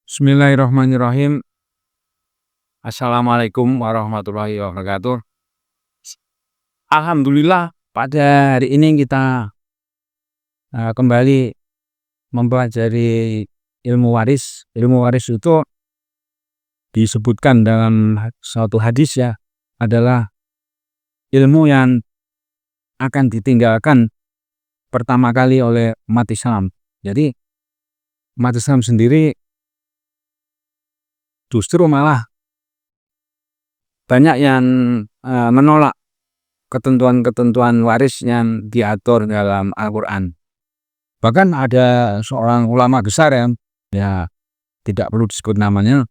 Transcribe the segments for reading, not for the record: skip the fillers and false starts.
Bismillahirrahmanirrahim. Assalamualaikum warahmatullahi wabarakatuh. Alhamdulillah pada hari ini kita kembali mempelajari ilmu waris. Ilmu waris itu disebutkan dalam suatu hadis ya, adalah ilmu yang akan ditinggalkan pertama kali oleh umat Islam. Jadi umat Islam sendiri justru malah banyak yang menolak ketentuan-ketentuan waris yang diatur dalam Al-Quran. Bahkan ada seorang ulama besar ya tidak perlu disebut namanya,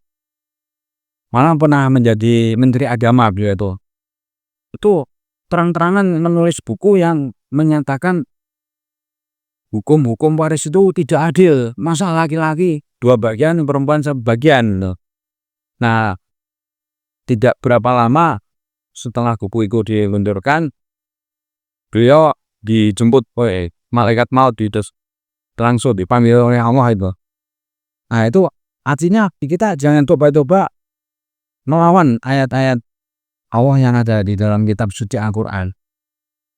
malah pernah menjadi menteri agama beliau itu terang-terangan menulis buku yang menyatakan hukum waris itu tidak adil, masa laki-laki 2 bagian, perempuan 1 bagian. Nah, tidak berapa lama setelah buku itu diluncurkan, beliau dijemput oleh malaikat maut, langsung dipanggil oleh Allah itu. Nah, itu artinya kita jangan coba-coba melawan ayat-ayat Allah yang ada di dalam kitab suci Al-Quran,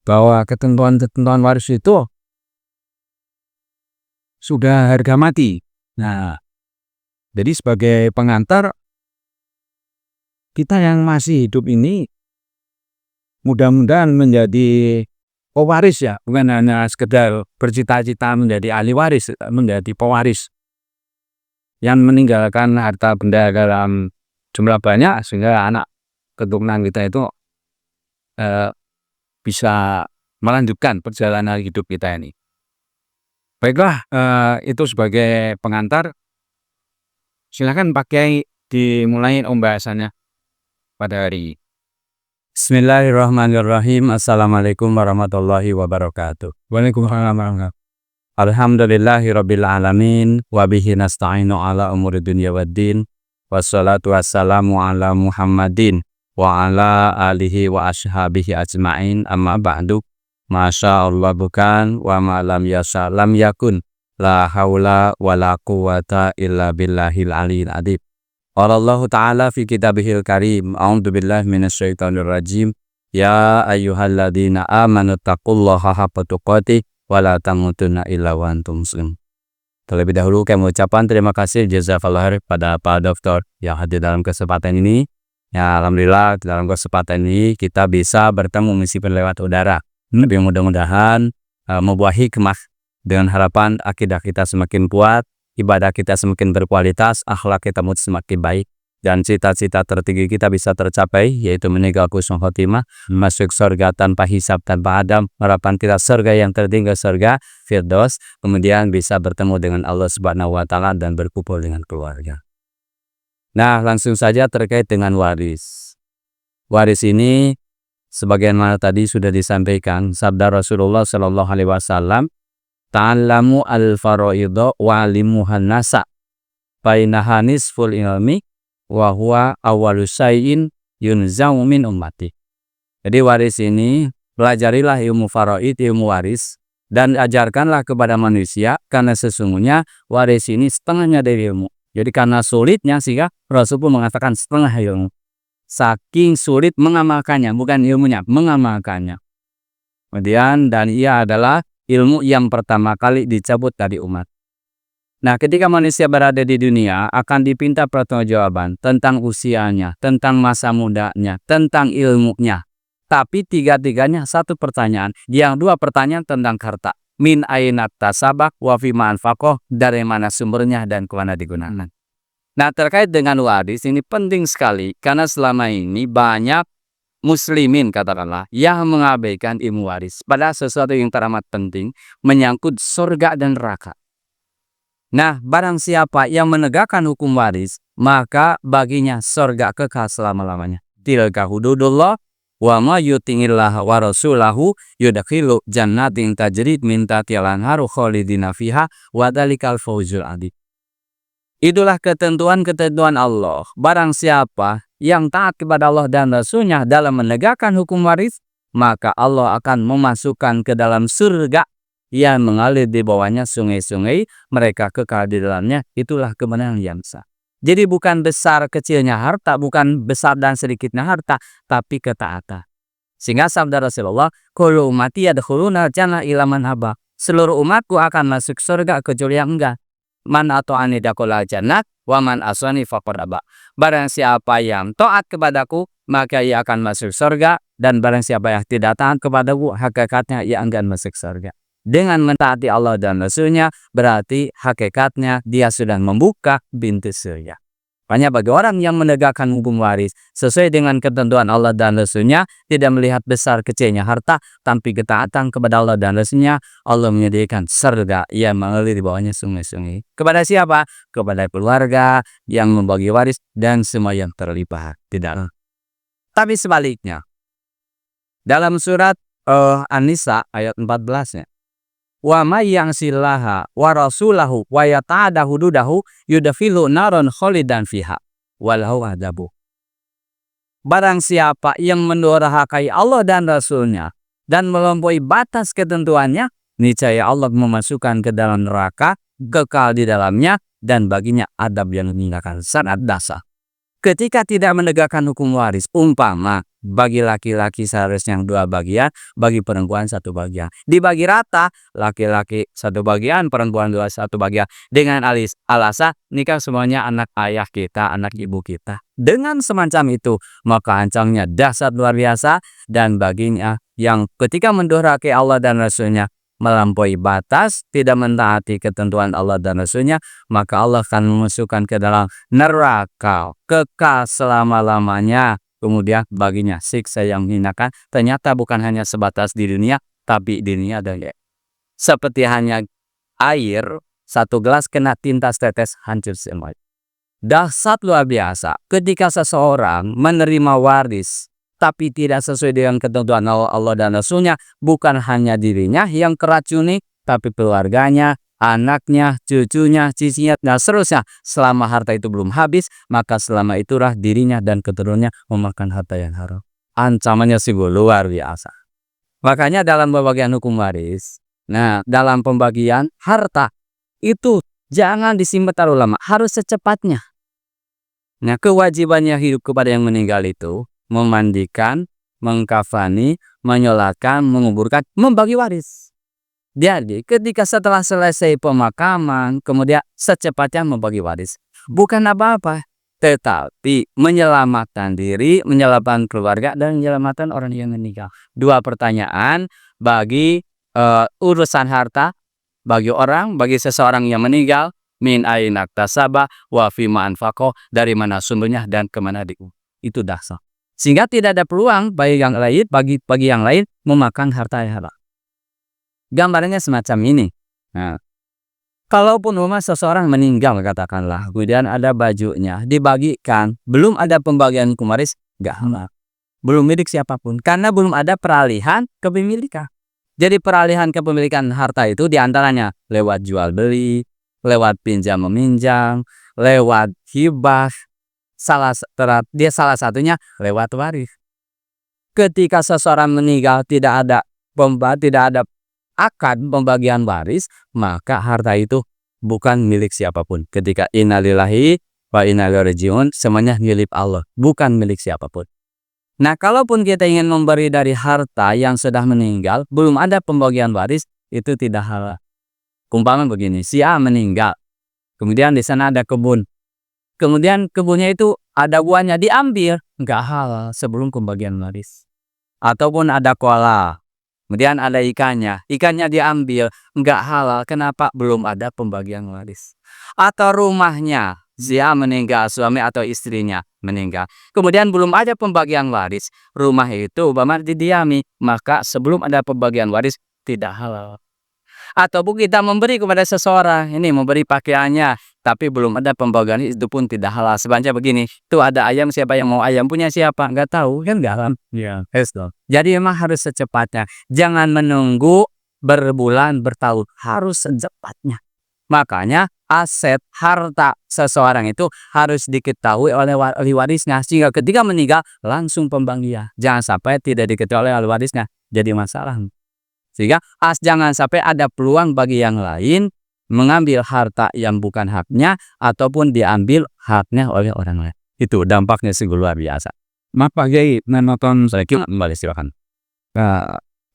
bahwa ketentuan-ketentuan waris itu sudah harga mati. Nah, jadi sebagai pengantar, kita yang masih hidup ini mudah-mudahan menjadi pewaris ya, bukan hanya sekedar bercita-cita menjadi ahli waris, menjadi pewaris yang meninggalkan harta benda dalam jumlah banyak sehingga anak keturunan kita itu bisa melanjutkan perjalanan hidup kita ini. Baiklah, itu sebagai pengantar. Silakan Pak Kiai dimulai pembahasannya pada hari ini. Bismillahirrahmanirrahim. Assalamualaikum warahmatullahi wabarakatuh. Waalaikumsalam warahmatullahi wabarakatuh. Alhamdulillahirabbil alamin wa bihi nasta'inu ala umuri dunya waddin. Wassalatu wassalamu ala Muhammadin wa ala alihi wa ashabihi ajmain. Amma ba'du. Masyaallah bukan wa ma lam yasha lam yakun. La haula wa la quwata illa billahil aliyil adib. Allah Ta'ala fi kitabihil karim. A'udzu billahi minasyaitonir rajim. Ya ayyuhalladzina amanu taqullaha haqqa tuqatih wa la tamutunna illa wa antum muslimun. Terlebih dahulu kami mengucapkan terima kasih jazakallahu khair pada Pak Dokter yang hadir dalam kesempatan ini. Ya, alhamdulillah dalam kesempatan ini kita bisa bertemu meskipun lewat udara. Tapi mudah-mudahan membuah hikmah dengan harapan akidah kita semakin kuat, ibadah kita semakin berkualitas, akhlak kita semakin baik, dan cita-cita tertinggi kita bisa tercapai, yaitu meninggal husnul khotimah, masuk surga tanpa hisab, tanpa adab, harapan kita surga yang tertinggi, surga Firdaus, kemudian bisa bertemu dengan Allah Subhanahu wa Ta'ala dan berkumpul dengan keluarga. Nah, langsung saja terkait dengan waris. Waris ini sebagaimana tadi sudah disampaikan sabda Rasulullah Shallallahu Alaihi Wasallam, ta'allamu al-faraidha wa alimuhan nasa bainaha nisful ilmi wa huwa awwalu syai'in yunzau min ummati. Jadi waris ini, pelajarilah ilmu faraid, ilmu waris, dan ajarkanlah kepada manusia, karena sesungguhnya waris ini setengahnya dari ilmu. Jadi karena sulitnya sehingga Rasul pun mengatakan setengah ilmu. Saking sulit mengamalkannya, bukan ilmunya, mengamalkannya. Kemudian, dan ia adalah ilmu yang pertama kali dicabut dari umat. Nah, ketika manusia berada di dunia akan dipinta pertanggungjawaban tentang usianya, tentang masa mudanya, tentang ilmunya. Tapi tiga-tiganya satu pertanyaan, yang 2 pertanyaan tentang harta. Min ainat tasabak wa fima anfaqoh, dari mana sumbernya dan kemana digunakan. Nah, terkait dengan waris ini penting sekali karena selama ini banyak muslimin katakanlah yang mengabaikan ilmu waris pada sesuatu yang teramat penting menyangkut surga dan neraka. Nah, barang siapa yang menegakkan hukum waris, maka baginya surga kekal selama-lamanya. Tilka hududullah wa ma yutingillah wa rasulahu yudkhilu jannatin tajri min tahtiha al-anharu khalidina fiha wa dzalikal fawzul adzim. Itulah ketentuan-ketentuan Allah. Barang siapa yang taat kepada Allah dan Rasulnya dalam menegakkan hukum waris, maka Allah akan memasukkan ke dalam surga yang mengalir di bawahnya sungai-sungai, mereka kekal di dalamnya. Itulah kemenangan yang sah. Jadi bukan besar kecilnya harta, bukan besar dan sedikitnya harta, tapi ketaatan. Sehingga sabda Rasulullah, kullu ummati yadkhuluna jannah illa man haba. Seluruh umatku akan masuk surga kecuali yang enggak. Man ata'ani dakhala jannah wa man asani faqad aba. Barang siapa yang taat kepadaku, maka ia akan masuk surga, dan barang siapa yang tidak taat kepadaku, hakikatnya ia enggan masuk surga. Dengan mentaati Allah dan Rasul-Nya, berarti hakikatnya dia sudah membuka pintu surga. Makanya bagi orang yang menegakkan hukum waris sesuai dengan ketentuan Allah dan Rasul-Nya, tidak melihat besar kecilnya harta, tapi ketaatan kepada Allah dan Rasul-Nya, Allah menyediakan surga yang mengalir di bawahnya sungai-sungai. Kepada siapa? Kepada keluarga yang membagi waris dan semua yang terlibat. Tidak. Tapi sebaliknya, dalam surat An-Nisa ayat 14-nya, wa may ya'sillaha wa rasulahu wa yata'adda hududahu yudkhilu naron khalidan fiha walahu adabu. Barang siapa yang mendurhakai Allah dan Rasul-Nya dan melampaui batas ketentuannya, niscaya Allah memasukkan ke dalam neraka, kekal di dalamnya, dan baginya adab yang meninggalkan sangat dasar. Ketika tidak menegakkan hukum waris, umpama bagi laki-laki seharusnya 2 bagian, bagi perempuan 1 bagian. Dibagi rata, laki-laki 1 bagian, perempuan 1 bagian. Dengan alasan nikah semuanya anak ayah kita, anak ibu kita. Dengan semacam itu, maka ancamnya dahsyat luar biasa, dan baginya yang ketika mendurhakai Allah dan Rasul-Nya, melampaui batas, tidak mentaati ketentuan Allah dan Rasul-Nya, maka Allah akan memasukkan ke dalam neraka, kekal selama-lamanya. Kemudian baginya siksa yang menghinakan. Ternyata bukan hanya sebatas di dunia, tapi di dunia dan seperti hanya air, 1 gelas kena tinta setetes hancur semua. Dahsyat luar biasa ketika seseorang menerima waris tapi tidak sesuai dengan ketentuan Allah dan Rasul-Nya, bukan hanya dirinya yang keracuni, tapi keluarganya, anaknya, cucunya, cicinya, dan seterusnya. Selama harta itu belum habis, maka selama itulah dirinya dan keturunannya memakan harta yang haram. Ancamannya sungguh luar biasa. Makanya dalam pembagian hukum waris, dalam pembagian harta itu jangan disimpan terlalu lama, harus secepatnya. Kewajibannya hidup kepada yang meninggal itu memandikan, mengkafani, menyolatkan, menguburkan, membagi waris. Jadi ketika setelah selesai pemakaman, kemudian secepatnya membagi waris. Bukan apa-apa, tetapi menyelamatkan diri, menyelamatkan keluarga, dan menyelamatkan orang yang meninggal. 2 pertanyaan bagi urusan harta, bagi seseorang yang meninggal, min aina iktasaba wa fima anfaqo, dari mana sumbernya dan kemana itu dahsyat. Sehingga tidak ada peluang bagi yang lain memakan harta yang haram. Gambarnya semacam ini. Kalaupun seseorang meninggal, katakanlah, kemudian ada bajunya dibagikan, belum ada pembagian hukum waris, enggak halal. Belum milik siapapun, karena belum ada peralihan kepemilikan. Jadi peralihan kepemilikan harta itu diantaranya lewat jual beli, lewat pinjam meminjam, lewat hibah. Salah satunya lewat waris. Ketika seseorang meninggal tidak ada akad pembagian waris, maka harta itu bukan milik siapapun. Ketika innalillahi wa inna ilaihi raji'un, semuanya milik Allah, bukan milik siapapun. Kalaupun kita ingin memberi dari harta yang sudah meninggal, belum ada pembagian waris, itu tidak halal. Umpama begini, si A meninggal, kemudian di sana ada kebun. Kemudian kebunnya itu ada buahnya, diambil, enggak halal sebelum pembagian waris. Ataupun ada koala, kemudian ada ikannya diambil, enggak halal. Kenapa? Belum ada pembagian waris. Atau rumahnya, dia meninggal, suami atau istrinya meninggal, kemudian belum ada pembagian waris, rumah itu didiami, maka sebelum ada pembagian waris tidak halal. Ataupun kita memberi kepada seseorang, ini memberi pakaiannya, tapi belum ada pembagian, itu pun tidak halal. Sebenarnya begini, tuh ada ayam, siapa yang mau ayam, punya siapa, nggak tahu, kan nggak halal. Jadi memang harus secepatnya, jangan menunggu berbulan, bertahun, harus secepatnya. Makanya aset harta seseorang itu harus diketahui oleh ahli warisnya, sehingga ketika meninggal langsung pembagian. Jangan sampai tidak diketahui oleh ahli warisnya, jadi masalah. Sehingga jangan sampai ada peluang bagi yang lain mengambil harta yang bukan haknya ataupun diambil haknya oleh orang lain. Itu dampaknya sungguh luar biasa. Maaf Pak Kiai, nonton Saya kira kembali silakan.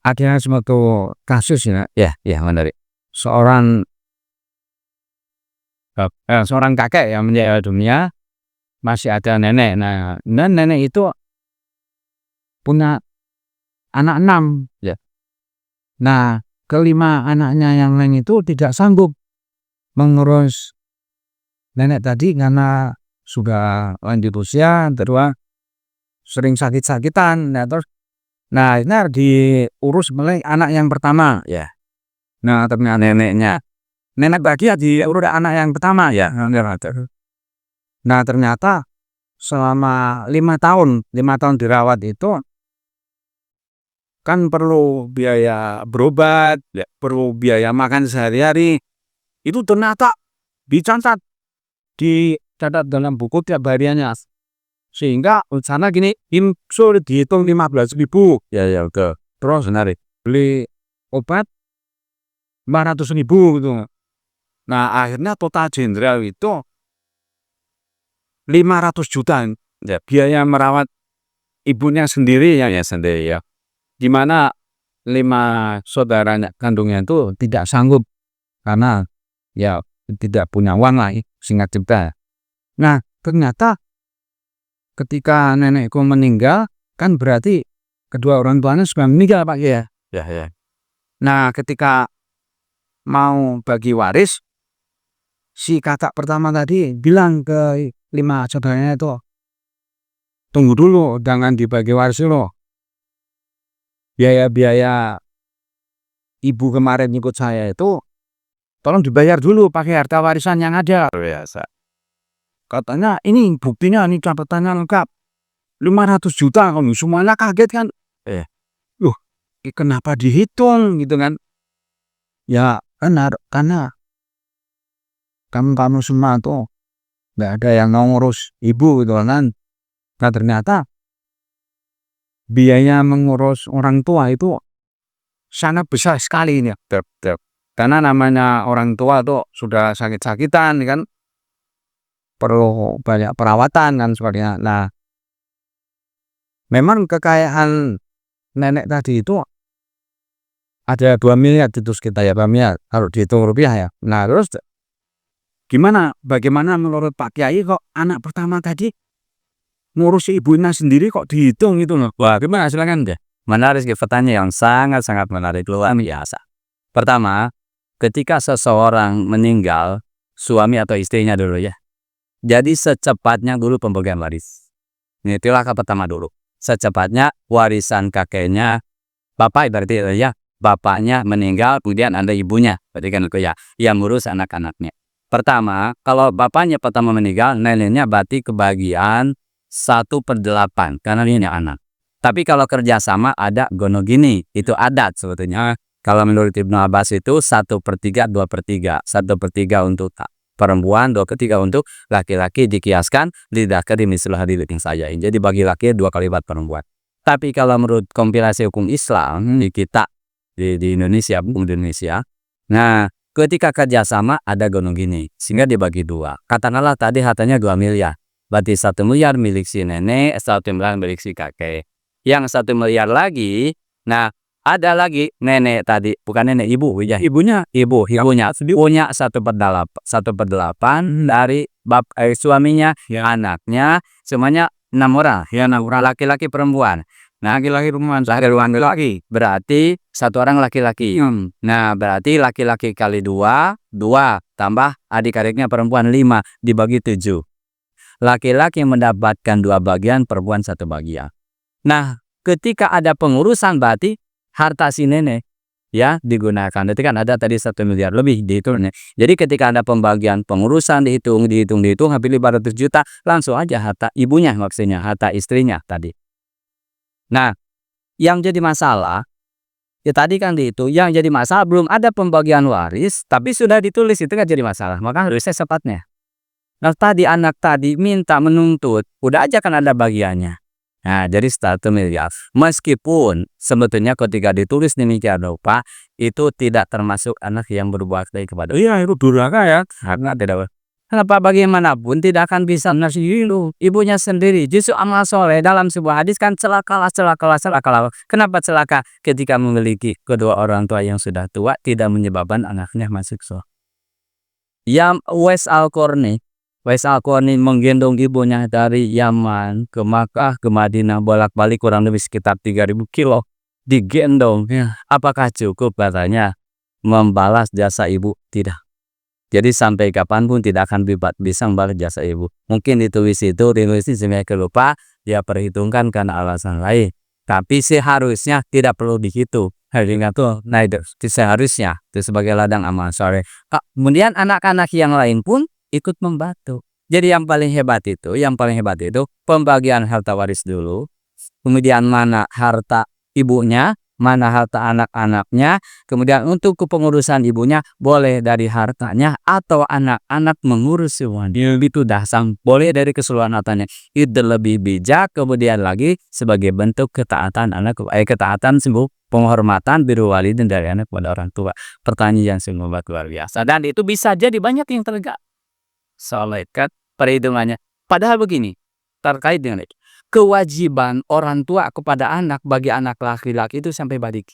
ada suatu kasus ya, Ya, menarik. seorang kakek yang meninggal dunia, masih ada nenek. Nah, dan nenek itu punya anak 6. Ya. Nah, kelima anaknya yang lain itu tidak sanggup mengurus nenek tadi karena sudah lanjut usia, terus sering sakit-sakitan. Nah, ini harus diurus oleh anak yang pertama. Ya. Nah, ternyata nenek bahagia diurus anak yang pertama ya. Nah, ternyata selama 5 tahun dirawat itu kan perlu biaya berobat, perlu biaya makan sehari-hari. Itu ternyata dicatat dalam buku tiap hariannya. Sehingga sana gini, sudah dihitung 15.000. Ya, betul. Terus Menarik. beli obat 500.000 gitu. Nah, akhirnya total jenderal itu 500 juta. Ya. Biaya merawat ibunya sendiri ya. Sendiri ya. Di mana 5 saudaranya kandungnya itu tidak sanggup karena ya tidak punya uang lah, singkat cerita. Nah, ternyata ketika nenekku meninggal kan berarti kedua orang tuanya sudah meninggal Pak ya. Ya. Nah, ketika mau bagi waris, si kakak pertama tadi bilang ke 5 saudaranya itu, tunggu dulu, jangan dibagi waris dulu. Biaya-biaya ibu kemarin ikut saya itu tolong dibayar dulu pakai harta warisan yang ada. Biasa. Katanya ini buktinya, ini catatannya lengkap. 500 juta kamu semuanya kaget kan? Loh, kenapa dihitung gitu kan? Ya benar, karena kamu semua tuh nggak ada yang mau ngurus ibu gitu kan. Nah, ternyata biaya mengurus orang tua itu sangat besar sekali ini. Karena namanya orang tua tuh sudah sakit-sakitan kan, perlu banyak perawatan kan sebagainya. Nah, memang kekayaan nenek tadi itu ada 2 miliar itu kita ya Pak ya, kalau dihitung rupiah ya. Nah, terus bagaimana menurut Pak Kiai kok anak pertama tadi ngurusi ibunya sendiri kok dihitung gitu loh? Wah, gimana silakan deh. Menarik pertanyaan yang sangat-sangat menarik, luar biasa. Pertama, ketika seseorang meninggal, suami atau istrinya dulu ya. Jadi secepatnya dulu pembagian waris. Ini itulah pertama dulu. Secepatnya warisan kakeknya, bapak berarti ya, bapaknya meninggal, kemudian ada ibunya, berarti kan itu ya, yang ngurus anak-anaknya. Pertama, kalau bapaknya pertama meninggal, neneknya berarti kebagian 1/8 karena ini anak. Tapi kalau kerjasama ada gonogini, itu adat sebetulnya. Kalau menurut Ibnu Abbas itu 1/3, 2/3, 1/3 untuk perempuan, 2/3 untuk laki-laki, dikiaskan lidzakari mithlu hadzil unsayyain. Jadi bagi laki 2 kali lipat perempuan. Tapi kalau menurut kompilasi hukum Islam di kita di Indonesia, nah ketika kerjasama ada gonogini, sehingga dibagi 2. Katakanlah tadi hartanya 2 miliar. Berarti 1 miliar milik si nenek, 1 miliar milik si kakek. Yang 1 miliar lagi, nah ada lagi nenek tadi, bukan nenek, ibu ya. Ibunya punya 1/8 dari suaminya, anaknya, semuanya 6 orang. Ya, 6 orang laki-laki perempuan. Nah, laki-laki berarti 1 orang laki-laki. Nah, berarti laki-laki kali 2 tambah adik-adiknya perempuan 5 dibagi 7. Laki-laki mendapatkan 2 bagian, perempuan 1 bagian. Nah, ketika ada pengurusan berarti harta si nenek ya digunakan. Berarti kan ada tadi 1 miliar lebih dihitungnya. Jadi ketika ada pembagian pengurusan dihitung hampir 500 juta, langsung aja harta ibunya, maksudnya harta istrinya tadi. Nah, yang jadi masalah ya tadi kan dihitung, yang jadi masalah belum ada pembagian waris tapi sudah ditulis, itu kan jadi masalah. Maka harusnya sepatnya. Nah, tadi anak tadi minta menuntut, udah aja kan ada bagiannya. Nah, jadi 1 miliar. Meskipun sebetulnya ketika ditulis demikian rupa, itu tidak termasuk anak yang berbuat baik kepada. Iya, itu durhaka ya. Karena tidak. Kenapa bagaimanapun tidak akan bisa ngasih ibunya sendiri. Justru amal soleh dalam sebuah hadis kan celakalah. Kenapa celaka? Ketika memiliki kedua orang tua yang sudah tua tidak menyebabkan anaknya masuk surga. Uwais Al-Qarni menggendong ibunya dari Yaman ke Makkah ke Madinah bolak-balik kurang lebih sekitar 3.000 kilo digendong. Apakah cukup katanya membalas jasa ibu? Tidak. Jadi sampai kapanpun tidak akan bisa membalas jasa ibu. Mungkin ditulis sebenarnya lupa, dia perhitungkan karena alasan lain. Tapi seharusnya tidak perlu dihitung. Seharusnya itu sebagai ladang amal soleh. Kemudian anak-anak yang lain pun ikut membantu. Jadi yang paling hebat itu pembagian harta waris dulu. Kemudian mana harta ibunya, mana harta anak-anaknya. Kemudian untuk kepengurusan ibunya boleh dari hartanya atau anak-anak mengurus semuanya. Itu dasar boleh dari keseluruhan hartanya. Itu lebih bijak. Kemudian lagi sebagai bentuk ketaatan ketaatan penghormatan biru walidin dari anak pada orang tua. Pertanyaan yang sungguh luar biasa. Dan itu bisa jadi banyak yang tergak. Soalnya kan perhitungannya. Padahal begini, terkait dengan itu. Kewajiban orang tua kepada anak bagi anak laki-laki itu sampai balik.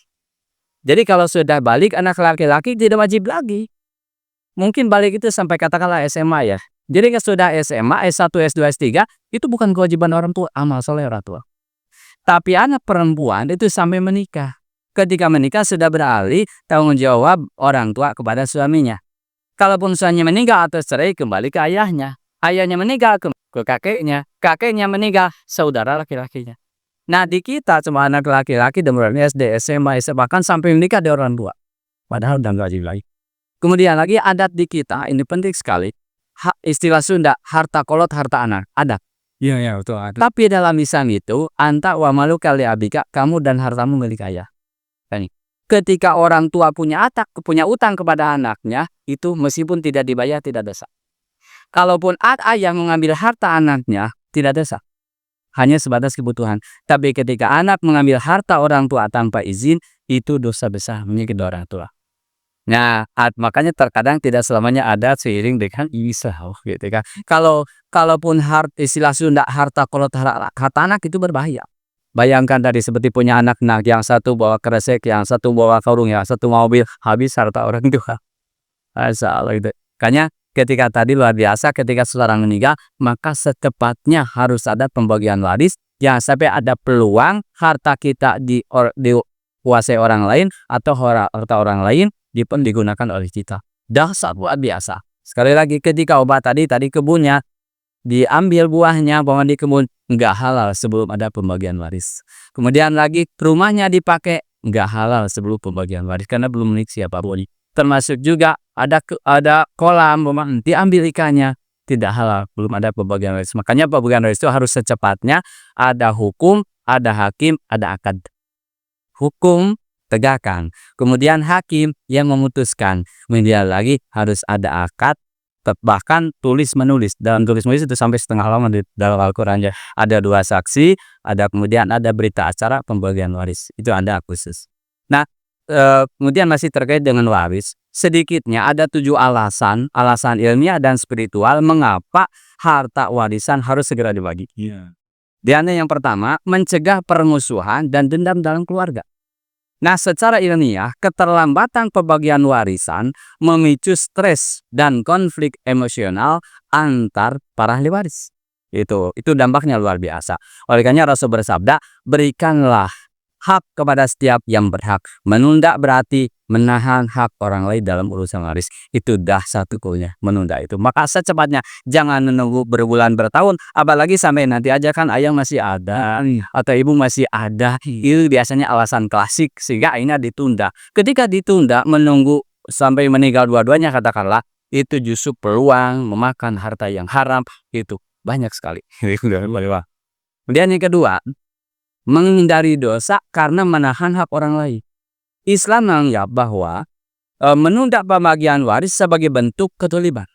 Jadi kalau sudah balik anak laki-laki tidak wajib lagi. Mungkin balik itu sampai katakanlah SMA ya. Jadi kalau sudah SMA, S1, S2, S3 itu bukan kewajiban orang tua, amal soleh orang tua. Tapi anak perempuan itu sampai menikah. Ketika menikah sudah beralih tanggung jawab orang tua kepada suaminya. Kalaupun suaminya meninggal atau cerai kembali ke ayahnya. Ayahnya meninggal ke kakeknya. Kakeknya meninggal saudara laki-lakinya. Nah di kita cuma anak laki-laki dan SD, SMA, bahkan sampai menikah di orang tua. Padahal udah nggak wajib lagi. Kemudian lagi adat di kita, ini penting sekali. Istilah Sunda, harta kolot, harta anak. Adat. Iya, betul. Tapi dalam lisan itu, anta wa malu kali abika, kamu dan hartamu milik ayah. Ketika orang tua punya utang kepada anaknya, itu meskipun tidak dibayar tidak dosa. Kalaupun ayah mengambil harta anaknya, tidak dosa. Hanya sebatas kebutuhan. Tapi ketika anak mengambil harta orang tua tanpa izin, itu dosa besar menyakiti orang tua. Nah, makanya terkadang tidak selamanya ada seiring dengan islah, gitu kan. Kalaupun istilah Sunda harta kolot harta anak itu berbahaya. Bayangkan tadi seperti punya anak yang satu bawa kresek, yang satu bawa karung, yang satu mobil, habis harta orang tua. Masalah itu. Makanya ketika tadi luar biasa ketika seseorang meninggal, maka secepatnya harus ada pembagian waris. Jangan sampai ada peluang harta kita dikuasai orang lain atau harta orang lain digunakan oleh kita. Dasar luar biasa. Sekali lagi ketika obat tadi kebunnya diambil buahnya, bawa di kebun, nggak halal sebelum ada pembagian waris. Kemudian lagi rumahnya dipakai, nggak halal sebelum pembagian waris karena belum milik siapapun. Termasuk juga ada kolam diambil ikannya, tidak halal belum ada pembagian waris. Makanya pembagian waris itu harus secepatnya, ada hukum, ada hakim, ada akad. Hukum tegakkan, kemudian hakim yang memutuskan. Kemudian lagi harus ada akad, bahkan tulis menulis. Dalam tulis menulis itu sampai setengah halaman di dalam Al-Quran. Ada 2 saksi, kemudian ada berita acara pembagian waris. Itu ada khusus. Nah, kemudian masih terkait dengan waris. Sedikitnya ada 7 alasan ilmiah dan spiritual mengapa harta warisan harus segera dibagi. Di antara yang pertama, mencegah permusuhan dan dendam dalam keluarga. Nah, secara ilmiah, keterlambatan pembagian warisan memicu stres dan konflik emosional antar para ahli waris. Itu dampaknya luar biasa. Oleh karena Rasul bersabda, berikanlah hak kepada setiap yang berhak. Menunda berarti menahan hak orang lain dalam urusan waris. Itu dahsyat hukumnya, menunda itu. Maka secepatnya, jangan menunggu berbulan bertahun, apalagi sampai nanti aja kan ayah masih ada atau ibu masih ada. Itu biasanya alasan klasik sehingga akhirnya ditunda. Ketika ditunda menunggu sampai meninggal dua-duanya katakanlah, itu justru peluang memakan harta yang haram, itu banyak sekali. Kemudian yang kedua, menghindari dosa karena menahan hak orang lain. Islam menganggap bahwa menunda pembagian waris sebagai bentuk kedzaliman.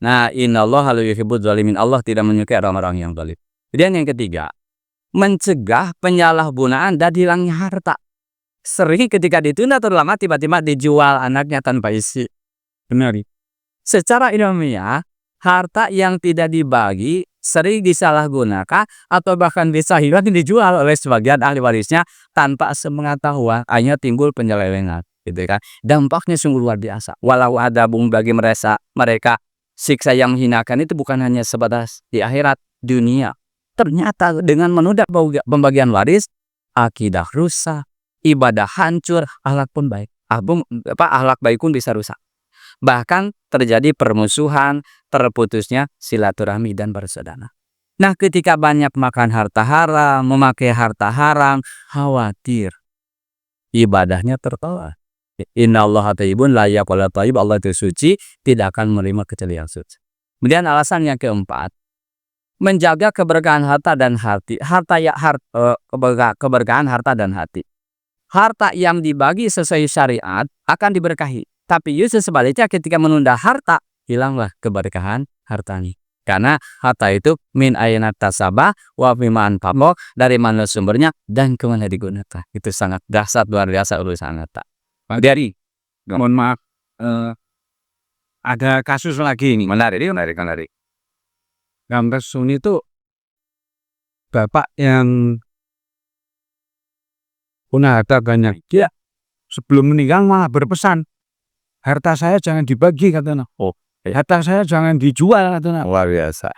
Nah, innallaha la yuhibbudz zalimin. Allah tidak menyukai orang-orang yang zalim. Kemudian yang ketiga, mencegah penyalahgunaan dan hilangnya harta. Sering ketika ditunda terlalu lama tiba-tiba dijual anaknya tanpa isi. Benar. Secara ilmiah, harta yang tidak dibagi sering disalahgunakan atau bahkan bisa hilang dijual oleh sebagian ahli warisnya tanpa sepengetahuan, hanya timbul penyelewengan, gitu kan. Dampaknya sungguh luar biasa. Walau ada bagi mereka siksa yang menghinakan itu bukan hanya sebatas di akhirat dunia. Ternyata dengan menunda pembagian waris, akidah rusak, ibadah hancur, akhlak pun baik. Akhlak baik pun bisa rusak. Bahkan terjadi permusuhan, terputusnya silaturahmi dan bersaudara. Nah, ketika banyak makan harta haram, memakai harta haram, khawatir ibadahnya tertolak. Innallaha thayyibun la yaqbalu thayyib. Allah itu suci, tidak akan menerima kecuali yang suci. Kemudian alasan yang keempat, menjaga keberkahan harta dan hati. Keberkahan harta dan hati. Harta yang dibagi sesuai syariat akan diberkahi. Tapi justru sebaliknya ketika menunda harta, hilanglah keberkahan hartanya. Karena harta itu min ayna tasabah wa fiman pamok, dari mana sumbernya dan kemana digunakan. Itu sangat dahsyat, luar biasa urusan harta. Dari, mohon maaf, ada kasus lagi ini. Menarik. Gambar Suni itu bapak yang punya harta banyak. Dia sebelum meninggal malah berpesan, harta saya jangan dibagi, katanya. Oh, Harta saya jangan dijual, katanya. luar biasa.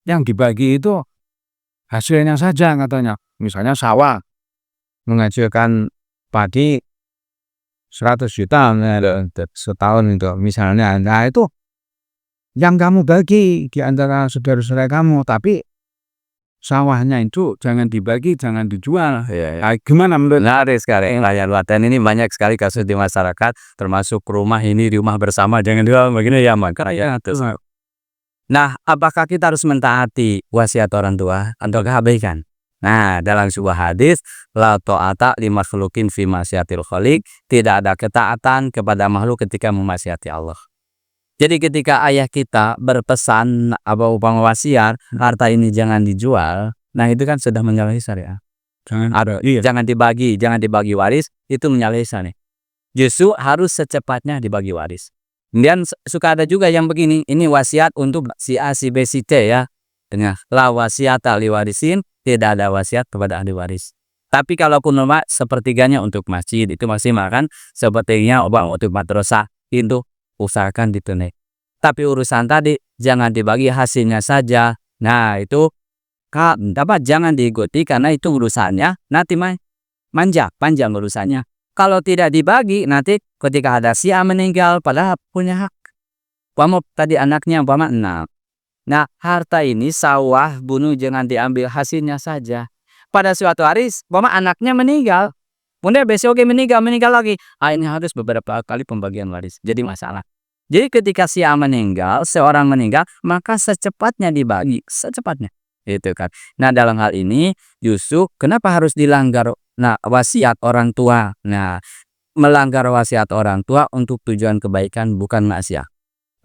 Yang dibagi itu hasilnya saja, katanya. Misalnya sawah menghasilkan padi 100 juta setahun itu misalnya. Nah, itu yang kamu bagi di antara saudara-saudara kamu, tapi sawahnya itu jangan dibagi, jangan dijual. Ya. Gimana menurut? Menarik sekali. Layar Waten ini banyak sekali kasus di masyarakat, termasuk rumah bersama, jangan dijual begini ya, makanya terus. Nah, apakah kita harus mentaati wasiat orang tua atau abaikan? Nah, dalam sebuah hadis, la ta'ata li makhluqin fi ma'siyatil khaliq, tidak ada ketaatan kepada makhluk ketika memaksiati Allah. Jadi ketika ayah kita berpesan upama wasiat, harta ini jangan dijual, nah itu kan sudah menyalahi syariat. Jangan dibagi waris, itu menyalahi syariat. Justru harus secepatnya dibagi waris. Kemudian suka ada juga yang begini, ini wasiat untuk si A, si B, si C ya. Dengan la wasiata li warisin, tidak ada wasiat kepada ahli waris. Tapi kalaupun sepertiganya untuk masjid, itu maksimal kan, sepertinya untuk madrasah, itu usahakan ditunai. Tapi urusan tadi jangan dibagi, hasilnya saja. Nah, itu jangan diikuti karena itu urusannya nanti panjang urusannya. Kalau tidak dibagi, nanti ketika ada si A meninggal padahal punya hak. Tadi anaknya 6. Nah, harta ini sawah bunuh jangan diambil, hasilnya saja. Pada suatu hari anaknya meninggal, kemudian besok meninggal lagi. Ini harus beberapa kali pembagian waris. Jadi masalah. Jadi ketika si A meninggal, seorang meninggal, maka secepatnya dibagi, secepatnya. Itu kan. Nah, dalam hal ini justru kenapa harus dilanggar wasiat orang tua? Nah, melanggar wasiat orang tua untuk tujuan kebaikan, bukan maksiat.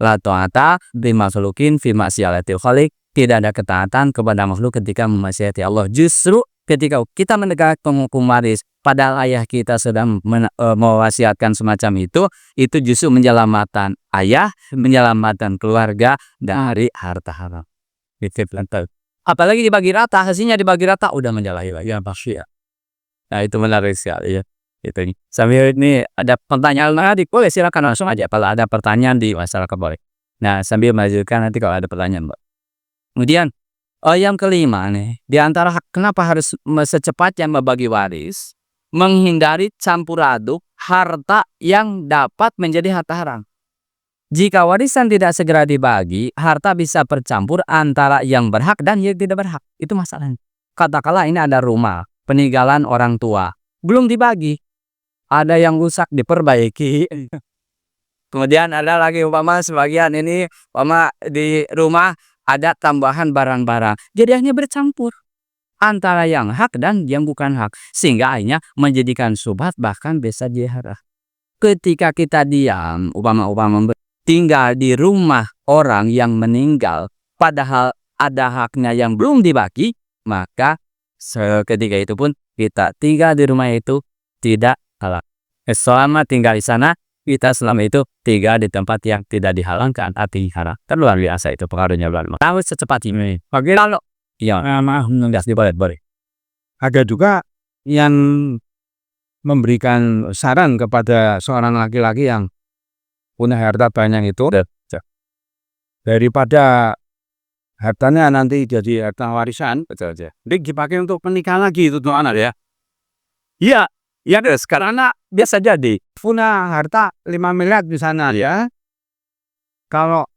La ta'ata bi makhluqin fi ma'siyatil khaliq, tidak ada ketaatan kepada makhluk ketika memaksiati Allah. Justru ketika kita menegakkan hukum waris, padahal ayah kita sedang mewasiatkan semacam itu justru menyelamatkan ayah, menyelamatkan keluarga dari harta haram. Apalagi dibagi rata, hasilnya dibagi rata, udah menyalahi lagi pasti ya. Nah, itu menarik sekali ya. Itu sambil ini ada pertanyaan nanti, boleh silakan langsung aja kalau ada pertanyaan di masyarakat, boleh. Nah, sambil melanjutkan nanti kalau ada pertanyaan, Mbak. Kemudian yang kelima nih, di antara kenapa harus secepatnya membagi waris, menghindari campur aduk harta yang dapat menjadi harta haram. Jika warisan tidak segera dibagi, harta bisa bercampur antara yang berhak dan yang tidak berhak. Itu masalahnya. Katakanlah ini ada rumah, peninggalan orang tua, belum dibagi. Ada yang rusak diperbaiki. Kemudian ada lagi sebagian ini di rumah ada tambahan barang-barang. Jadi hanya bercampur antara yang hak dan yang bukan hak, sehingga akhirnya menjadikan syubhat, bahkan bisa diharap. Ketika kita diam, tinggal di rumah orang yang meninggal, padahal ada haknya yang belum dibagi, maka Ketika itu pun kita tinggal di rumah itu tidak halal. Selama tinggal di sana, kita selama itu tinggal di tempat yang tidak dihalalkan arti haram. Terluar biasa itu pengaruhnya luar biasa. Tahu secepat ini. Oke, Kalau iya, maaf, boleh. ada juga yang memberikan saran kepada seorang laki-laki yang punya harta banyak itu, daripada hartanya nanti jadi harta warisan, Betul aja. mending dipakai untuk menikah lagi itu tuh anak ya. Iya, iya deh. Sekarang biasa jadi. Punya harta 5 miliar di sana ya. Kalau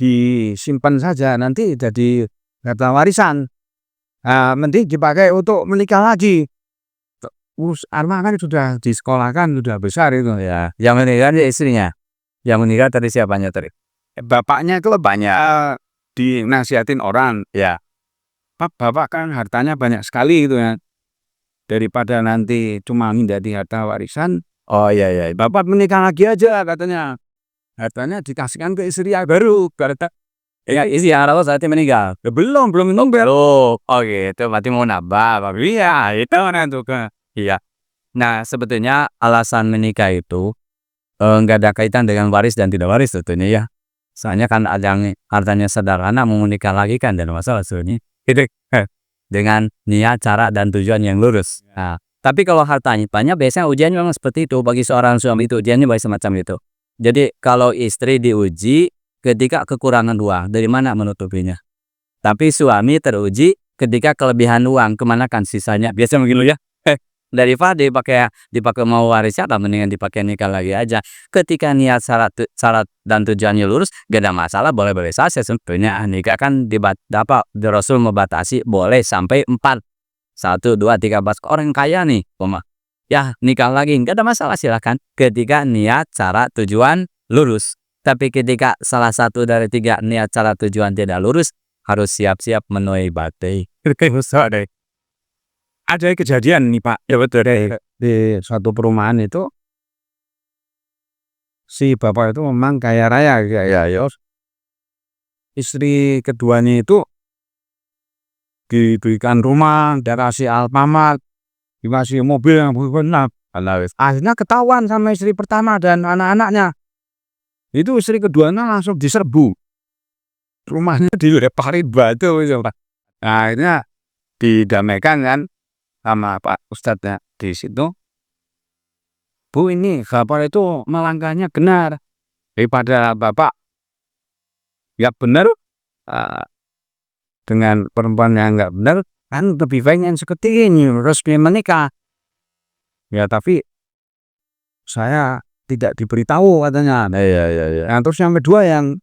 disimpan saja nanti jadi harta warisan. Mending dipakai untuk menikah lagi. Arma kan sudah disekolahkan, sudah besar itu. Ya, yang meninggal istrinya. Yang meninggal tadi siapanya tadi? Bapaknya itu banyak dinasihatin orang. Ya. Bapak kan hartanya banyak sekali gitu ya. Daripada nanti cuma menjadi harta warisan, Oh iya. bapak menikah lagi aja katanya. Hartanya dikasihkan ke istri yang baru. Ya, isi yang rawat saatnya meninggal. Belum Oh, oke. Itu berarti mau nambah. Iya, itu orang tuh ke. Iya. Nah, sebetulnya alasan menikah itu nggak ada kaitan dengan waris dan tidak waris tentunya ya. Soalnya kan ada yang hartanya sederhana mau menikah lagi kan dan masalah sebetulnya. Itu dengan niat, cara dan tujuan yang lurus. Nah, tapi kalau hartanya banyak biasanya ujiannya memang seperti itu bagi seorang suami itu ujiannya baik semacam itu. Jadi kalau istri diuji ketika kekurangan uang, dari mana menutupinya? Tapi suami teruji ketika kelebihan uang, kemanakan sisanya? Biasa begitu ya. Daripada dipakai mau waris apa mendingan dipakai nikah lagi aja. Ketika niat syarat dan tujuannya lurus, gak ada masalah, boleh-boleh saja sebetulnya. Nikah kan dapat Rasul membatasi boleh sampai 4. 1, 2, 3, 4 orang kaya nih, ya nikah lagi gak ada masalah, silakan. Ketika niat syarat tujuan lurus. Tapi ketika salah satu dari 3 niat syarat tujuan tidak lurus, harus siap-siap menuai batai. Ada kejadian nih Pak, Ya betul deh. di suatu perumahan itu si bapak itu memang kaya raya ya. Istri keduanya itu diberikan rumah, dikasih Alfamart, dikasih mobil yang benar. Akhirnya ketahuan sama istri pertama dan anak-anaknya. Itu istri keduanya langsung diserbu. Rumahnya dilemparin batu gitu Pak. Nah, akhirnya didamaikan kan sama Pak Ustadznya di situ. Bu, ini bapak itu melangkahnya benar. Daripada bapak nggak benar dengan perempuan yang nggak benar, kan lebih baik yang seperti ini resmi menikah. Ya tapi saya tidak diberitahu katanya. Iya. Nah, terus yang kedua yang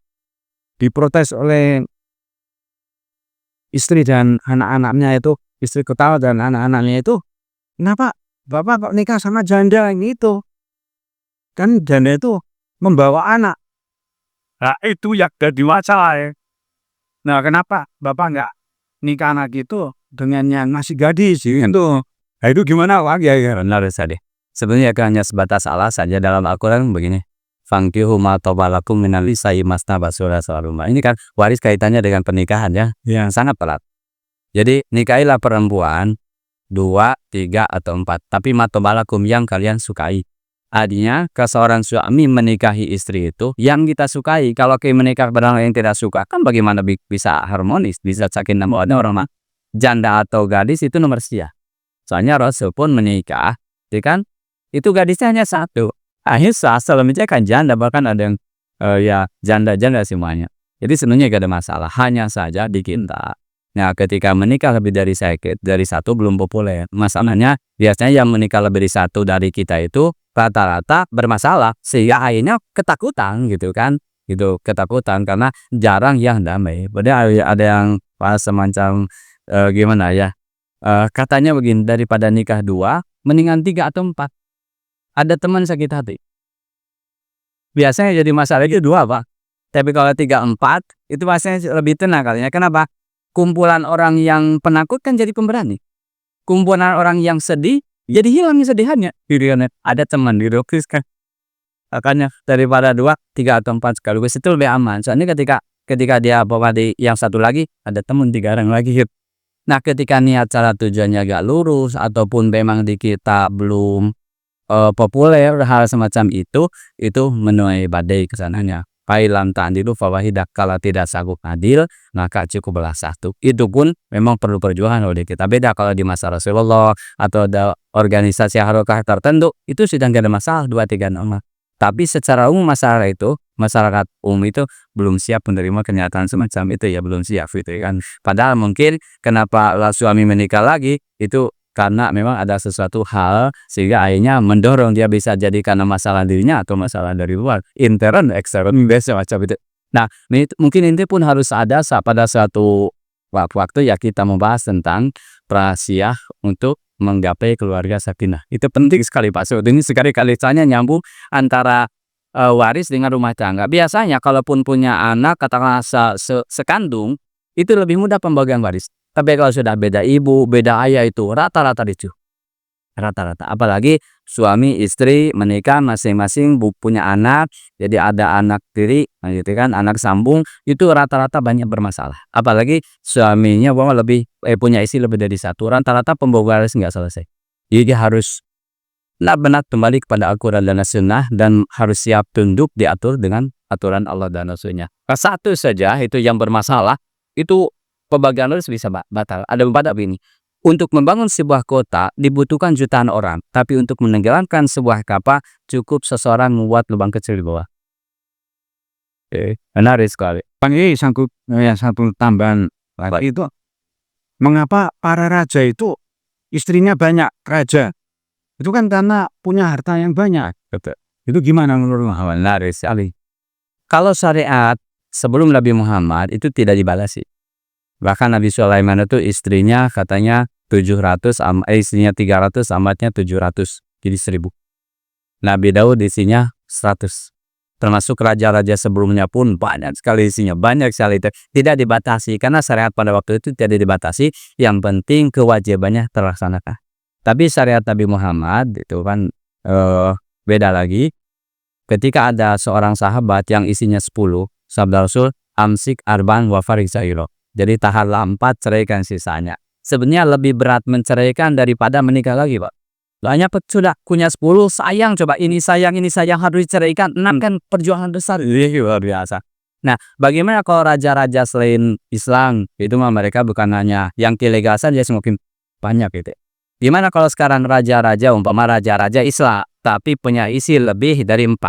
diprotes oleh istri dan anak-anaknya itu, istri ketawa dan anak-anaknya itu, kenapa bapak kok nikah sama janda yang itu? Kan janda itu membawa anak. Nah, itu yang jadi masalah ya. Nah, kenapa bapak nggak nikah anak itu dengan yang masih gadis gitu? Nah, itu gimana Pak? Ya. Benar tadi. Sebenarnya hanya sebatas alasan saja dalam Al-Quran begini. Fankihu ma tobalakum minal nisa'i masna basura saluma. Ini kan waris kaitannya dengan pernikahan ya. Ya. Sangat erat. Jadi nikahilah perempuan 2, 3 atau 4. Tapi ma tobalakum yang kalian sukai. Artinya ke seorang suami menikahi istri itu yang kita sukai. Kalau kita menikah pada orang yang tidak suka, kan bagaimana bisa harmonis, bisa sakinah mawaddah warahmah. Janda atau gadis itu nomor sekian. Soalnya Rasul pun menikah, kan? Itu gadisnya hanya 1. Akhirnya sebelumnya kan janda, bahkan ada yang ya janda-janda semuanya. Jadi sebenarnya gak ada masalah, hanya saja di kita. Nah, ketika menikah lebih dari 1 belum populer. Masalahnya biasanya yang menikah lebih dari 1 dari kita itu rata-rata bermasalah, sehingga akhirnya ketakutan gitu kan. Gitu, ketakutan karena jarang yang damai. Padahal ada yang semacam gimana ya? Katanya begini, daripada nikah 2 mendingan 3 atau 4. Ada teman sakit hati. Biasanya jadi masalah itu 2 Pak. Tapi kalau 3, 4 itu biasanya lebih tenang kalinya. Kenapa? Kumpulan orang yang penakut kan jadi pemberani. Kumpulan orang yang sedih jadi hilang kesedihannya. Ada teman di dokis kan. Makanya daripada 2, 3 atau 4 sekaligus itu lebih aman. Soalnya ketika dia bawa di yang satu lagi ada teman 3 orang lagi. Nah, ketika niat cara tujuannya gak lurus ataupun memang di kita belum populer hal semacam itu menuai badai ke sananya. Failam ta'dilu fawahidah, kalau tidak sanggup adil maka cukuplah satu. Itu pun memang perlu perjuangan oleh kita. Beda kalau di masa Rasulullah atau ada organisasi harokah tertentu, itu sudah gak ada masalah 2-3 nama. Tapi secara umum masyarakat umum itu belum siap menerima kenyataan semacam itu, ya belum siap gitu kan. Padahal mungkin kenapa suami menikah lagi itu karena memang ada sesuatu hal sehingga akhirnya mendorong dia, bisa jadi karena masalah dirinya atau masalah dari luar, intern, ekstern, biasa macam itu. Nah, mungkin ini pun harus ada pada suatu waktu ya kita membahas tentang prasiah untuk menggapai keluarga sakinah. Itu penting sekali Pak Sud. Ini sekali-kali tanya nyambung antara waris dengan rumah tangga. Biasanya kalaupun punya anak katakanlah sekandung, itu lebih mudah pembagian waris. Tapi kalau sudah beda ibu, beda ayah, itu rata-rata itu. Rata-rata. Apalagi suami istri menikah masing-masing punya anak, jadi ada anak tiri, gitu kan, anak sambung, itu rata-rata banyak bermasalah. Apalagi suaminya punya istri lebih dari satu, rata-rata pembagian waris nggak selesai. Jadi harus benar-benar kembali kepada Al-Quran dan Sunnah dan harus siap tunduk diatur dengan aturan Allah dan Rasulnya. Satu saja itu yang bermasalah, itu pembagian waris bisa batal. Ada beberapa ini. Untuk membangun sebuah kota dibutuhkan jutaan orang, tapi untuk menenggelamkan sebuah kapal cukup seseorang membuat lubang kecil di bawah. Menarik sekali. Ini satu tambahan lagi itu, mengapa para raja itu istrinya banyak raja? Itu kan karena punya harta yang banyak. Betul. Itu gimana menurut Muhammad? Menarik sekali. Kalau syariat sebelum Nabi Muhammad itu tidak dibalasi. Bahkan Nabi Sulaiman itu istrinya katanya 700, istrinya 300, amatnya 700, jadi 1000. Nabi Daud isinya 100. Termasuk raja-raja sebelumnya pun banyak sekali isinya, banyak sekali itu. Tidak dibatasi karena syariat pada waktu itu tidak dibatasi, yang penting kewajibannya terlaksanakan. Tapi syariat Nabi Muhammad itu kan beda lagi. Ketika ada seorang sahabat yang isinya 10, sabda Rasul, amsik arban wa farik sa'iro. Jadi tahanlah 4, ceraikan sisanya. Sebenarnya lebih berat menceraikan daripada menikah lagi, Pak. Banyak sudah punya 10, sayang, coba ini sayang harus diceraikan. 6 kan perjuangan besar. Luar biasa. Nah, bagaimana kalau raja-raja selain Islam? Itu mah mereka bukan hanya yang ilegal saja, semakin banyak gitu. Gimana kalau sekarang raja-raja, umpama raja-raja Islam, tapi punya isi lebih dari 4.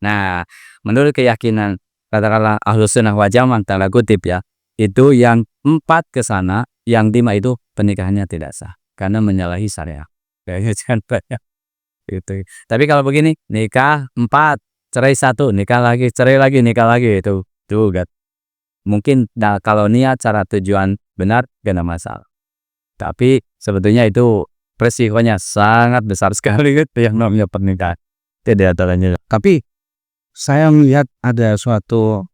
Nah, menurut keyakinan katakanlah Ahlus Sunnah wal Jamaah, tanda kutip ya, itu yang 4 ke sana, yang 5 itu pernikahannya tidak sah karena menyalahi syariat. Gitu. Tapi kalau begini, nikah 4, cerai 1, nikah lagi, cerai lagi, nikah lagi, itu juga mungkin kalau niat cara tujuan benar gak ada masalah. Tapi sebetulnya itu resikonya sangat besar sekali gitu yang namanya pernikahan. Tidak ada aturannya. Tapi saya melihat ada suatu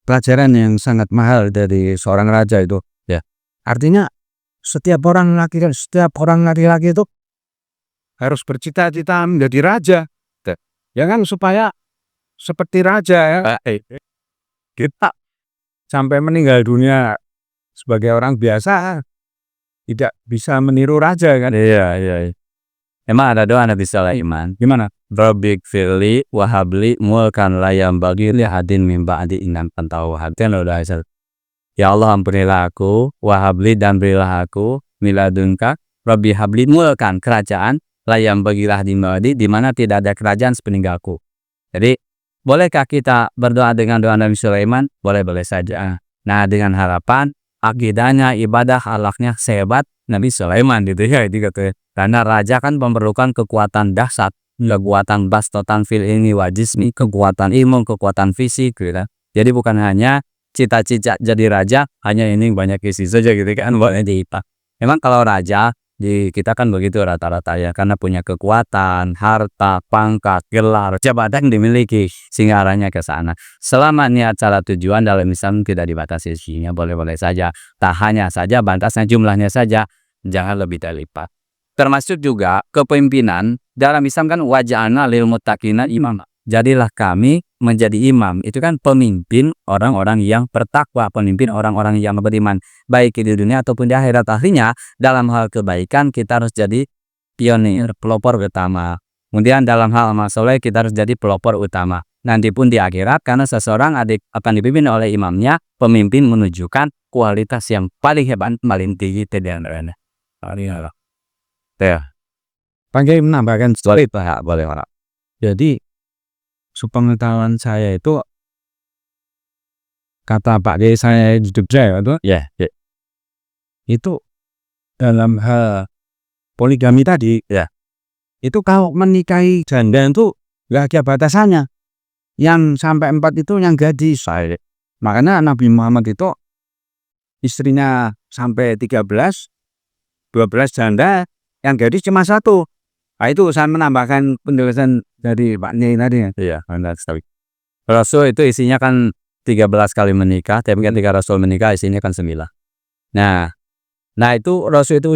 pelajaran yang sangat mahal dari seorang raja itu. Ya. Artinya setiap orang laki-laki itu harus bercita-cita menjadi raja. Ya kan, supaya seperti raja ya. Kita sampai meninggal dunia sebagai orang biasa tidak bisa meniru raja kan. Iya. Emang ada doa Nabi Sulaiman. Gimana? Rabbik firli wahabli mulkan layam bagi lihadin min ba'di inam pantau hatian udah hasil. Ya Allah, ampunilah aku, wahabli dan berilah aku miladunka, Rabbi habli mulkan kerajaan layam bagilah di mana tidak ada kerajaan sepeninggalku. Jadi bolehkah kita berdoa dengan doa Nabi Sulaiman? Boleh saja. Nah, dengan harapan akidahnya, ibadah, akhlaknya sehebat Nabi Sulaiman gitu ya, gitu. Karena raja kan memerlukan kekuatan dahsyat, kekuatan bastotan fil ini wajismi, kekuatan ilmu, kekuatan fisik gitu. Jadi bukan hanya cita-cita jadi raja, hanya ini banyak isi saja gitu kan, boleh diipak. Memang kalau raja di kita kan begitu rata-rata ya, karena punya kekuatan, harta, pangkat, gelar, jabatan dimiliki sehingga arahnya ke sana. Selama niat cara tujuan dalam Islam tidak dibatasi isinya, boleh-boleh saja. Tak hanya saja batasnya jumlahnya saja, jangan lebih dari 4. Termasuk juga kepemimpinan dalam Islam kan waj'alna lil muttaqina imama. Jadilah kami menjadi imam itu kan pemimpin orang-orang yang bertakwa, pemimpin orang-orang yang beriman, baik di dunia ataupun di akhirat. Artinya dalam hal kebaikan kita harus jadi pionir, pelopor utama. Kemudian dalam hal amal soleh kita harus jadi pelopor utama. Nanti pun di akhirat, karena seseorang akan dipimpin oleh imamnya, pemimpin menunjukkan kualitas yang paling hebat, paling tinggi tidak ada. Pakai menambahkan Sorry Pak, boleh orang. Jadi sepengetahuan saya itu kata Pak Kiai saya di Jogja itu Ya, itu dalam hal poligami tadi Ya. itu kalau menikahi janda itu nggak ada batasannya, yang sampai 4 itu yang gadis. Makanya Nabi Muhammad itu istrinya sampai 13, 12 janda, yang gadis cuma 1. Nah, itu saya menambahkan penjelasan dari Pak Nyai tadi. Iya, benar sekali. Rasul itu isinya kan 13 kali menikah, tapi ketika Rasul menikah isinya kan 9. Nah itu Rasul itu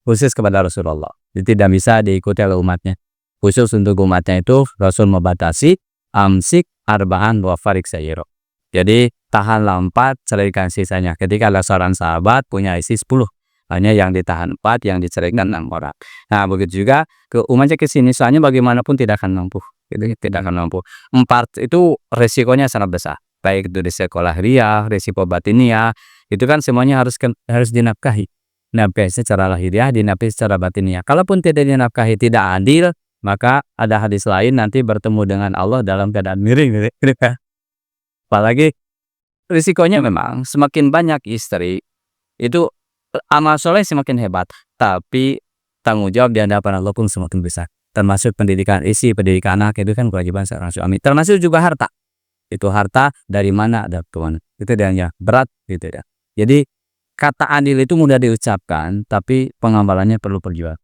khusus kepada Rasulullah. Jadi tidak bisa diikuti oleh umatnya. Khusus untuk umatnya itu Rasul membatasi amsik arba'an wa farik sayiro. Jadi tahanlah 4, ceraikan sisanya. Ketika ada seorang sahabat punya istri 10, hanya yang ditahan 4, yang diceraikan 6 orang. Nah begitu juga ke umatnya ke sini, soalnya bagaimanapun tidak akan mampu. Tidak akan mampu. 4 itu resikonya sangat besar. Baik itu risiko lahiriah, risiko batiniah, itu kan semuanya harus dinafkahi. Nafkahi secara lahiriah, dinafkahi secara batiniah. Kalaupun tidak dinafkahi, tidak adil, maka ada hadis lain nanti bertemu dengan Allah dalam keadaan miring. Apalagi risikonya memang semakin banyak istri itu amal soleh semakin hebat, tapi tanggung jawab di hadapan Allah pun semakin besar. Termasuk pendidikan istri, pendidikan anak, itu kan kewajiban seorang suami. Termasuk juga harta. Itu harta dari mana ada kemana. Itu dia berat gitu ya. Jadi kata adil itu mudah diucapkan, tapi pengamalannya perlu perjuangan.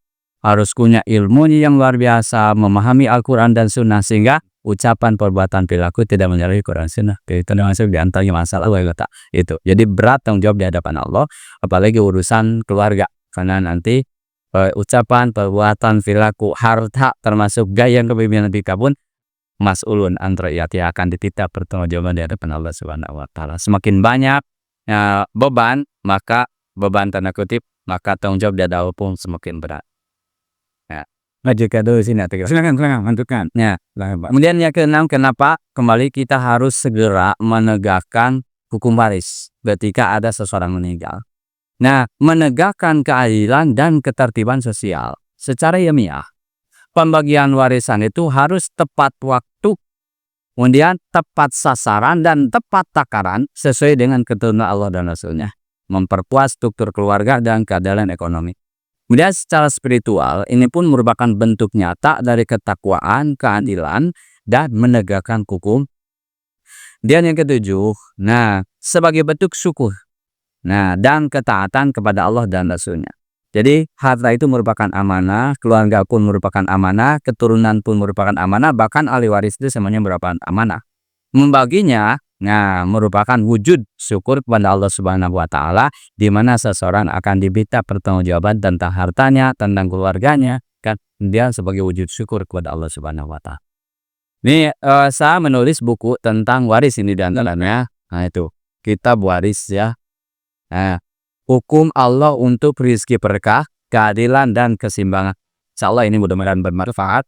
Harus punya ilmunya yang luar biasa, memahami Al-Quran dan Sunnah, sehingga ucapan, perbuatan, perilaku tidak menyalahi Quran Sunnah. Itu termasuk di antaranya masalah itu. Jadi berat tanggung jawab di hadapan Allah, apalagi urusan keluarga. Karena nanti ucapan, perbuatan, perilaku, harta, termasuk gaya kepemimpinan kita pun mas'ulun antara akan dititah pertanggungjawaban di hadapan Allah Subhanahu wa taala. Semakin banyak beban, maka beban tanda kutip, maka tanggung jawab di hadapan pun semakin berat. Lanjutkan dulu sini. Silakan lanjutkan. Ya. Kemudian yang keenam, kenapa kembali kita harus segera menegakkan hukum waris ketika ada seseorang meninggal. Nah, menegakkan keadilan dan ketertiban sosial secara ilmiah. Pembagian warisan itu harus tepat waktu, kemudian tepat sasaran dan tepat takaran sesuai dengan ketentuan Allah dan Rasulnya. Memperkuat struktur keluarga dan keadilan ekonomi. Kemudian secara spiritual, ini pun merupakan bentuk nyata dari ketakwaan, keadilan, dan menegakkan hukum. Dan yang ketujuh, sebagai bentuk syukur, dan ketaatan kepada Allah dan Rasulnya. Jadi harta itu merupakan amanah, keluarga pun merupakan amanah, keturunan pun merupakan amanah, bahkan ahli waris itu semuanya merupakan amanah. Membaginya merupakan wujud syukur kepada Allah Subhanahu wa taala, di mana seseorang akan diminta pertanggungjawaban tentang hartanya, tentang keluarganya, kan dia sebagai wujud syukur kepada Allah Subhanahu wa taala. Ini saya menulis buku tentang waris ini di antaranya. Itu kitab waris ya. Hukum Allah untuk rezeki berkah, keadilan dan keseimbangan. Insyaallah ini mudah-mudahan bermanfaat.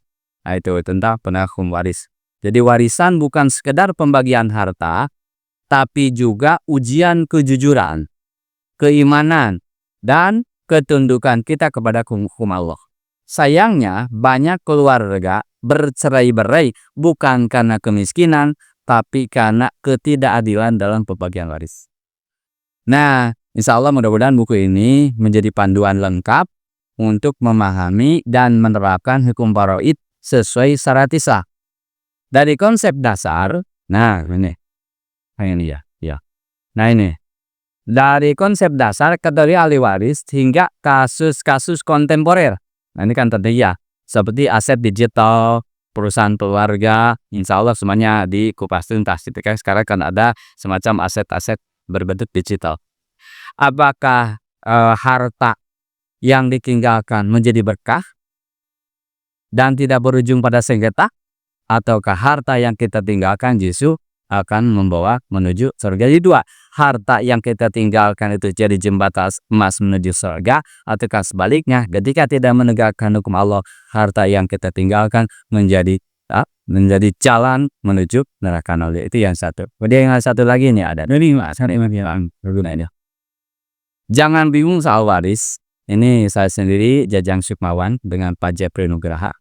Itu tentang hukum waris. Jadi warisan bukan sekedar pembagian harta, tapi juga ujian kejujuran, keimanan, dan ketundukan kita kepada hukum Allah. Sayangnya banyak keluarga bercerai-berai bukan karena kemiskinan, tapi karena ketidakadilan dalam pembagian waris. Insya Allah mudah-mudahan buku ini menjadi panduan lengkap untuk memahami dan menerapkan hukum faraid sesuai syariat Islam. Dari konsep dasar, ini ya. Dari konsep dasar kategori ahli waris hingga kasus-kasus kontemporer. Ini kan tadi ya, seperti aset digital, perusahaan keluarga, insya Allah semuanya dikupas tuntas. Sekarang kan ada semacam aset-aset berbentuk digital. Apakah harta yang ditinggalkan menjadi berkah dan tidak berujung pada sengketa? ataukah harta yang kita tinggalkan justru akan membawa menuju surga? Jadi dua, harta yang kita tinggalkan itu jadi jembatan emas menuju surga, ataukah sebaliknya ketika tidak menegakkan hukum Allah, harta yang kita tinggalkan menjadi jalan menuju neraka. Itu yang satu. Kemudian yang satu lagi ini ada. Jangan bingung soal waris. Ini saya sendiri Jajang Sukmawan dengan Pak Jepri Nugraha.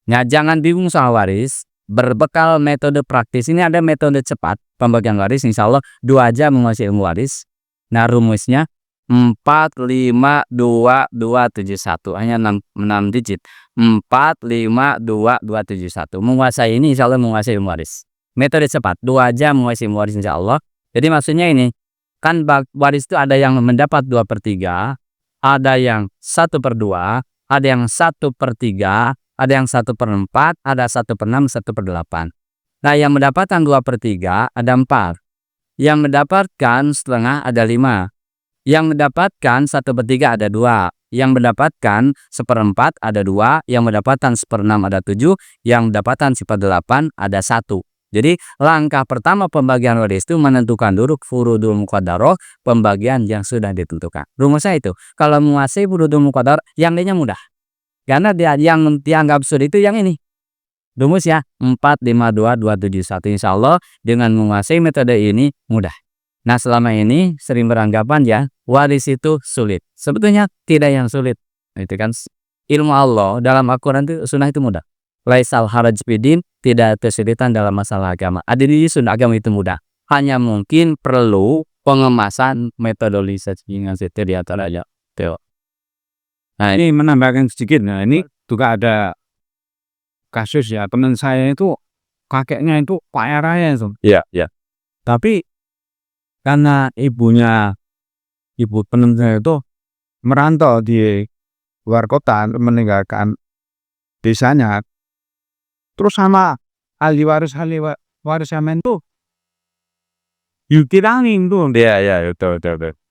Nah, jangan bingung soal waris. Berbekal metode praktis ini ada metode cepat pembagian waris. Insya Allah 2 jam menguasai ilmu waris. Nah, rumusnya 4, 5, 2, 2, 7, 1. Hanya 6 digit. 4, 5, 2, 2, 7, 1. Menguasai ini insya Allah menguasai ilmu waris. Metode cepat 2 jam menguasai ilmu waris insya Allah. Jadi maksudnya ini, kan waris itu ada yang mendapat 2/3, ada yang 1/2, ada yang 1/3, ada yang 1/4, ada 1/6, 1/8. Nah, yang mendapatkan 2/3 ada 4. Yang mendapatkan setengah ada 5. Yang mendapatkan 1/3 ada 2. Yang mendapatkan 1/4 ada 2. Yang mendapatkan 1/6 ada 7. Yang mendapatkan 1/8 ada 1. Jadi langkah pertama pembagian waris itu menentukan dulu furudul muqaddarah, pembagian yang sudah ditentukan. Rumusnya itu, kalau menguasai furudul muqaddarah yang lainnya mudah. Karena yang dianggap sulit itu yang ini. Rumusnya 4, 5, 2, 2, 7, 1. Insya Allah dengan menguasai metode ini mudah. Nah, selama ini sering beranggapan ya waris itu sulit. Sebetulnya tidak yang sulit. Itu kan ilmu Allah dalam Al-Quran itu sunnah itu mudah. Laisal haraj bidin, tidak kesulitan dalam masalah agama. Ada di sunnah agama itu mudah. Hanya mungkin perlu pengemasan metodologi yang saya lihat aja. Nah, ini menambahkan sedikit. Nah, ini juga ada kasus ya, teman saya itu kakeknya itu kaya raya itu. Iya, iya. Tapi karena ibu teman saya itu merantau di luar kota meninggalkan desanya. Terus sama ahli waris yang itu dikurangin tuh. Iya, betul.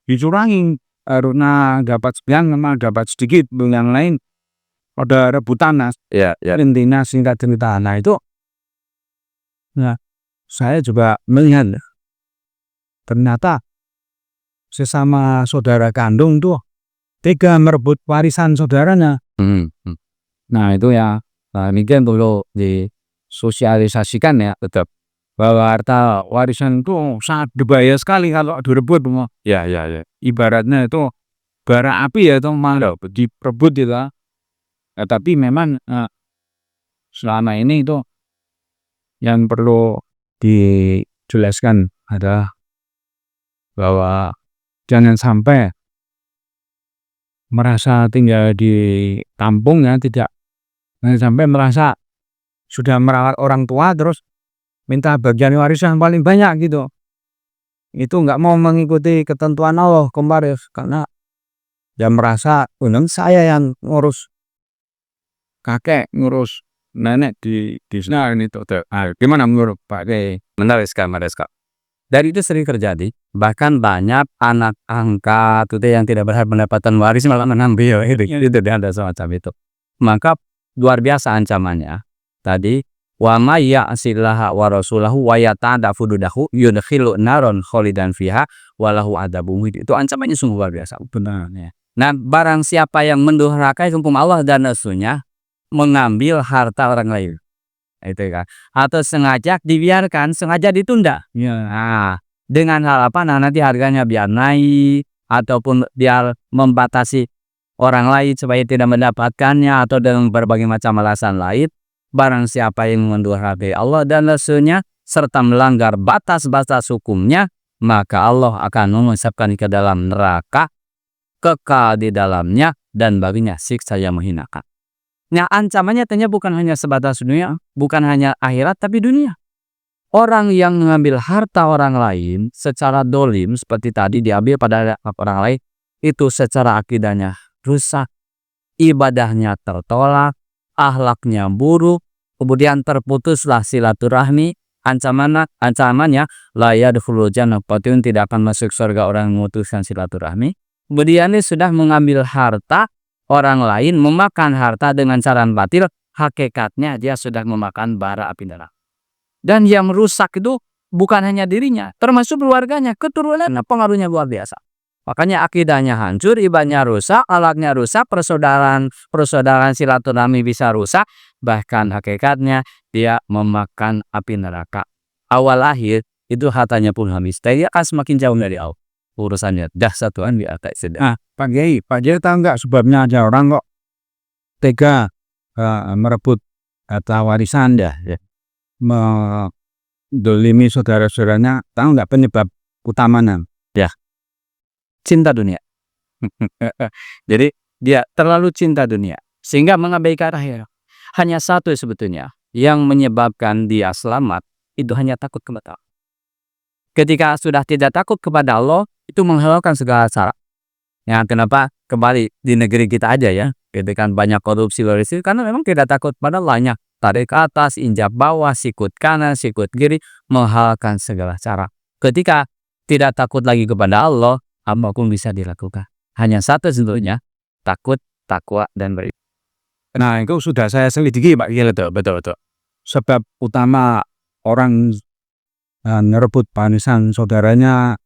Dicurangin, harusnya dapat sekian, memang dapat sedikit, yang lain ada rebutan. Iya. Intinya singkat cerita. Nah itu, nah saya juga melihat ternyata sesama saudara kandung tuh tega merebut warisan saudaranya. Nah itu ya, mungkin perlu disosialisasikan ya, Betul. bahwa harta warisan itu sangat berbahaya sekali kalau direbut. Iya. Ibaratnya itu bara api ya, itu malah direbut gitu. Tapi memang selama ini itu yang perlu dijelaskan adalah bahwa jangan sampai merasa tinggal di kampung ya, jangan sampai merasa sudah merawat orang tua terus minta bagian warisan paling banyak gitu. Itu nggak mau mengikuti ketentuan Allah kemarin, karena dia merasa saya yang ngurus kakek, ngurus nenek di sana ini tuh. Gimana menurut Pak Kiai? Menarik sekali. Dan itu sering terjadi. Bahkan banyak anak angkat itu yang tidak berhak mendapatkan waris malah mengambil. Itu ada semacam itu. Maka luar biasa ancamannya. Tadi wa may ya'sillaha wa rasulahu wa yata'adda hududahu yudkhilu naron khalidan fiha walahu adzabun muhin. Itu ancamannya sungguh luar biasa. Benar. Nah, barang siapa yang mendurhakai hukum Allah dan Rasulnya, mengambil harta orang lain, itu kan, atau sengaja dibiarkan, sengaja ditunda. Nah, dengan hal apa? Nah, nanti harganya biar naik ataupun biar membatasi orang lain supaya tidak mendapatkannya, atau dengan berbagai macam alasan lain. Barang siapa yang mendurhakai Allah dan Rasulnya serta melanggar batas-batas hukumnya, maka Allah akan memasukkan ke dalam neraka, kekal di dalamnya, dan baginya siksa yang menghinakan. Nah, ancamannya ternyata bukan hanya sebatas dunia, bukan hanya akhirat, tapi dunia. Orang yang mengambil harta orang lain secara dolim, seperti tadi diambil pada orang lain, itu secara akidahnya rusak, ibadahnya tertolak, akhlaknya buruk, kemudian terputuslah silaturahmi. Ancamannya la yadkhulul jannah, tidak akan masuk surga orang yang memutuskan silaturahmi. Kemudian ini sudah mengambil harta orang lain, memakan harta dengan cara batil, hakikatnya dia sudah memakan bara api neraka. Dan yang rusak itu bukan hanya dirinya, termasuk keluarganya, keturunannya, pengaruhnya luar biasa. Makanya akidahnya hancur, ibadahnya rusak, akhlaknya rusak, persaudaraan silaturahmi bisa rusak, bahkan hakikatnya dia memakan api neraka. Awal akhir itu hartanya pun habis, dia akan semakin jauh dari Allah. Urusannya dah satuan di atas sedang. Pak Kiai tahu nggak sebabnya ada orang kok tega merebut harta warisan ya, mendolimi saudara-saudaranya? Tahu nggak penyebab utamanya? Cinta dunia. Jadi dia terlalu cinta dunia sehingga mengabaikan akhirat. Hanya satu sebetulnya yang menyebabkan dia selamat, itu hanya takut kepada Allah. Ketika sudah tidak takut kepada Allah, itu menghalalkan segala cara. Ya, kenapa? Kembali di negeri kita aja ya, ketika banyak korupsi karena memang tidak takut pada Allahnya. Tarik ke atas, injak bawah, sikut kanan, sikut kiri, menghalalkan segala cara. Ketika tidak takut lagi kepada Allah, apapun bisa dilakukan. Hanya satu sebetulnya, takut, takwa, dan beribadah. Nah, itu sudah saya selidiki Pak Kiai. Betul. Sebab utama orang merebut warisan saudaranya,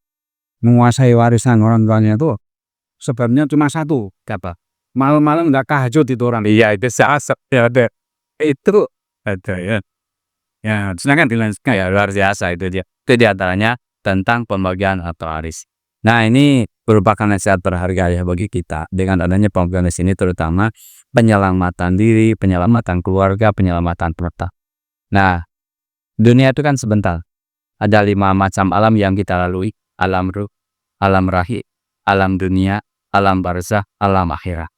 menguasai warisan orang tuanya itu sebabnya cuma satu. Apa? Malam-malam nggak tahajud itu orang. Iya, itu asap ya ada. Itu Ada ya. Ya, sedangkan dilanjutkan ya luar biasa itu dia. Itu diantaranya tentang pembagian atau waris. Nah, ini merupakan nasihat berharga ya bagi kita. Dengan adanya pembagian di sini terutama penyelamatan diri, penyelamatan keluarga, penyelamatan harta. Nah, dunia itu kan sebentar. Ada 5 macam alam yang kita lalui. Alam ruh, alam rahim, alam dunia, alam barzah, alam akhirat.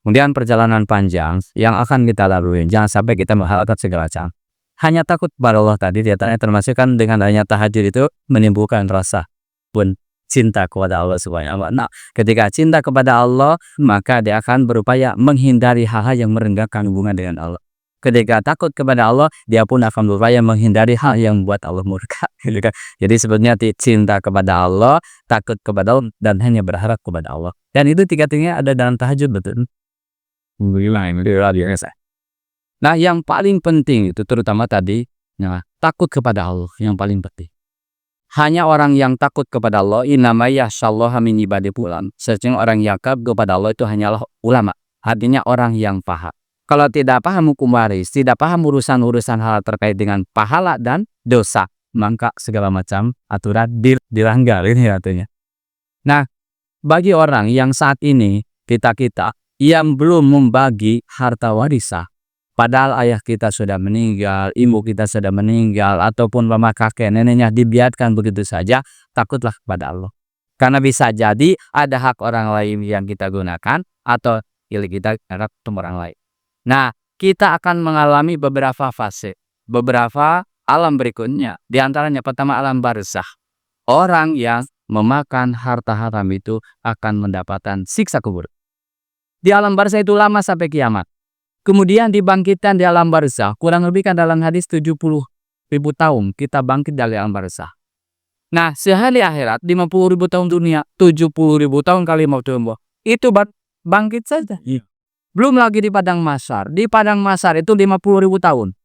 Kemudian perjalanan panjang yang akan kita lalui. Jangan sampai kita menghalalkan segala cara. Hanya takut kepada Allah tadi, diantaranya termasuk kan dengan adanya tahajud itu menimbulkan rasa pun cinta kepada Allah Subhanahu wa Ta'ala. Nah, ketika cinta kepada Allah, maka dia akan berupaya menghindari hal-hal yang merenggang hubungan dengan Allah. Ketika takut kepada Allah, dia pun akan berupaya menghindari hal yang membuat Allah murka. Jadi sebenarnya cinta kepada Allah, takut kepada Allah, dan hanya berharap kepada Allah. Dan itu tiga-tiganya ada dalam tahajud, betul. Nah, yang paling penting itu terutama tadi, takut kepada Allah yang paling penting. Hanya orang yang takut kepada Allah, innama yakhsyallaha min ibadihi ulama. Sesungguhnya orang yang takut kepada Allah itu hanyalah ulama. Artinya orang yang paham. Kalau tidak paham hukum waris, tidak paham urusan-urusan hal terkait dengan pahala dan dosa, maka segala macam aturan dilanggar, ini artinya. Nah, bagi orang yang saat ini kita yang belum membagi harta warisan, padahal ayah kita sudah meninggal, ibu kita sudah meninggal, ataupun mama kakek neneknya dibiarkan begitu saja, takutlah kepada Allah. Karena bisa jadi ada hak orang lain yang kita gunakan atau kita harap orang lain. Nah, kita akan mengalami beberapa fase, beberapa alam berikutnya. Di antaranya pertama alam barzah. Orang yang memakan harta haram itu akan mendapatkan siksa kubur. Di alam barzah itu lama sampai kiamat. Kemudian dibangkitkan di alam barzah, kurang lebih kan dalam hadis 70.000 tahun kita bangkit dari alam barzah. Nah, sehari akhirat 50.000 tahun dunia, 70.000 tahun kali mau tumbuh. Itu bangkit saja. Belum lagi di padang mahsyar. Di padang mahsyar itu 50.000 tahun.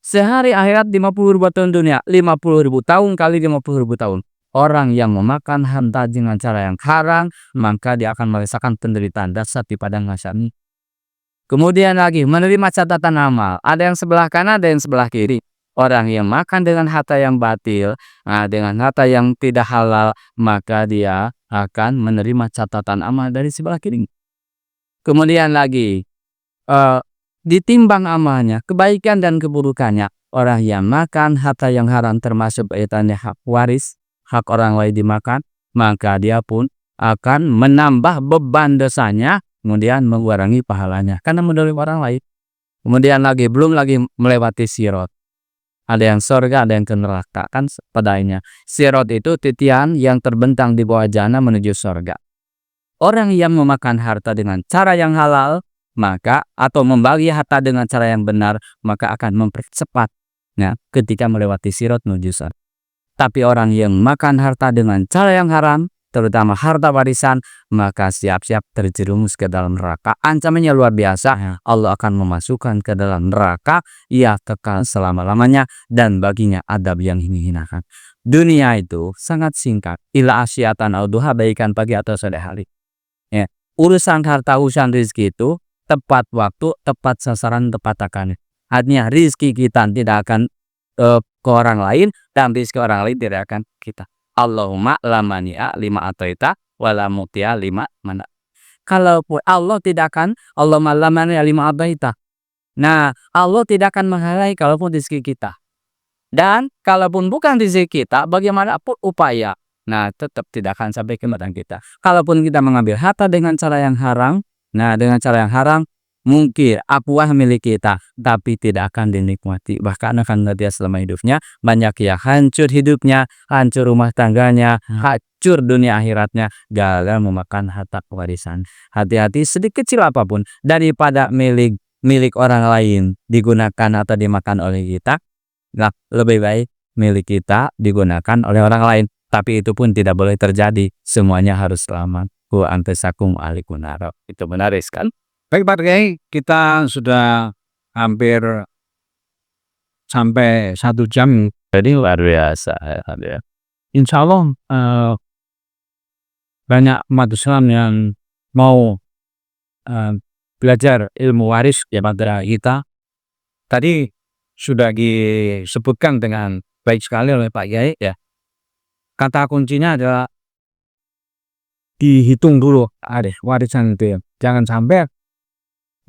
Sehari akhirat 50.000 tahun dunia, 50.000 tahun kali 50.000 tahun. Orang yang memakan harta dengan cara yang haram, maka dia akan merasakan penderitaan dahsyat di padang mahsyar ini. Kemudian lagi menerima catatan amal. Ada yang sebelah kanan, ada yang sebelah kiri. Orang yang makan dengan harta yang batil, dengan harta yang tidak halal, maka dia akan menerima catatan amal dari sebelah kiri. Kemudian lagi ditimbang amalnya, kebaikan dan keburukannya. Orang yang makan harta yang haram termasuk kaitannya hak waris, hak orang lain dimakan, maka dia pun akan menambah beban dosanya, kemudian mengurangi pahalanya karena mendolimi orang lain. Kemudian lagi belum lagi melewati sirat. Ada yang surga, ada yang ke neraka, kan padanya. Sirat itu titian yang terbentang di bawah jana menuju surga. Orang yang memakan harta dengan cara yang halal, maka atau membagi harta dengan cara yang benar, maka akan mempercepat ketika melewati sirat menuju surga. Tapi orang yang makan harta dengan cara yang haram, terutama harta warisan, maka siap-siap terjerumus ke dalam neraka. Ancamannya luar biasa. Allah akan memasukkan ke dalam neraka, ia kekal selama-lamanya, dan baginya adab yang hina-hinakan. Dunia itu sangat singkat. Ila asyatan au duha, baikan pagi atau sore hari. Ya. Urusan harta, urusan rezeki itu tepat waktu, tepat sasaran, tepat takaran. Artinya rezeki kita tidak akan ke orang lain, dan rezeki orang lain tidak akan kita. Allahumma la mani'a lima ataita wala mu'tiya lima mana. Kalau Allah tidak akan, Allahumma la mani'a lima ataita. Nah, Allah tidak akan menghalangi kalaupun rezeki kita. Dan kalaupun bukan rezeki kita, bagaimanapun upaya, nah tetap tidak akan sampai ke badan kita. Kalaupun kita mengambil harta dengan cara yang haram, nah dengan cara yang haram, mungkin apuah milik kita, tapi tidak akan dinikmati. Bahkan akan dia selama hidupnya. Banyak yang hancur hidupnya, hancur rumah tangganya, hancur dunia akhiratnya, gara-gara memakan harta warisan. Hati-hati, sedikit kecil apapun daripada milik orang lain digunakan atau dimakan oleh kita. Nah, lebih baik milik kita digunakan oleh orang lain. Tapi itu pun tidak boleh terjadi. Semuanya harus selamat. Wa antasakum alikunaro. Itu benar kan? Baik Pak Kiai, kita sudah hampir sampai 1 jam. Jadi luar biasa. Insya Allah banyak umat Islam yang mau belajar ilmu waris pada kita. Tadi sudah disebutkan dengan baik sekali oleh Pak Kiai, ya. Kata kuncinya adalah dihitung dulu warisan itu, ya. Jangan sampai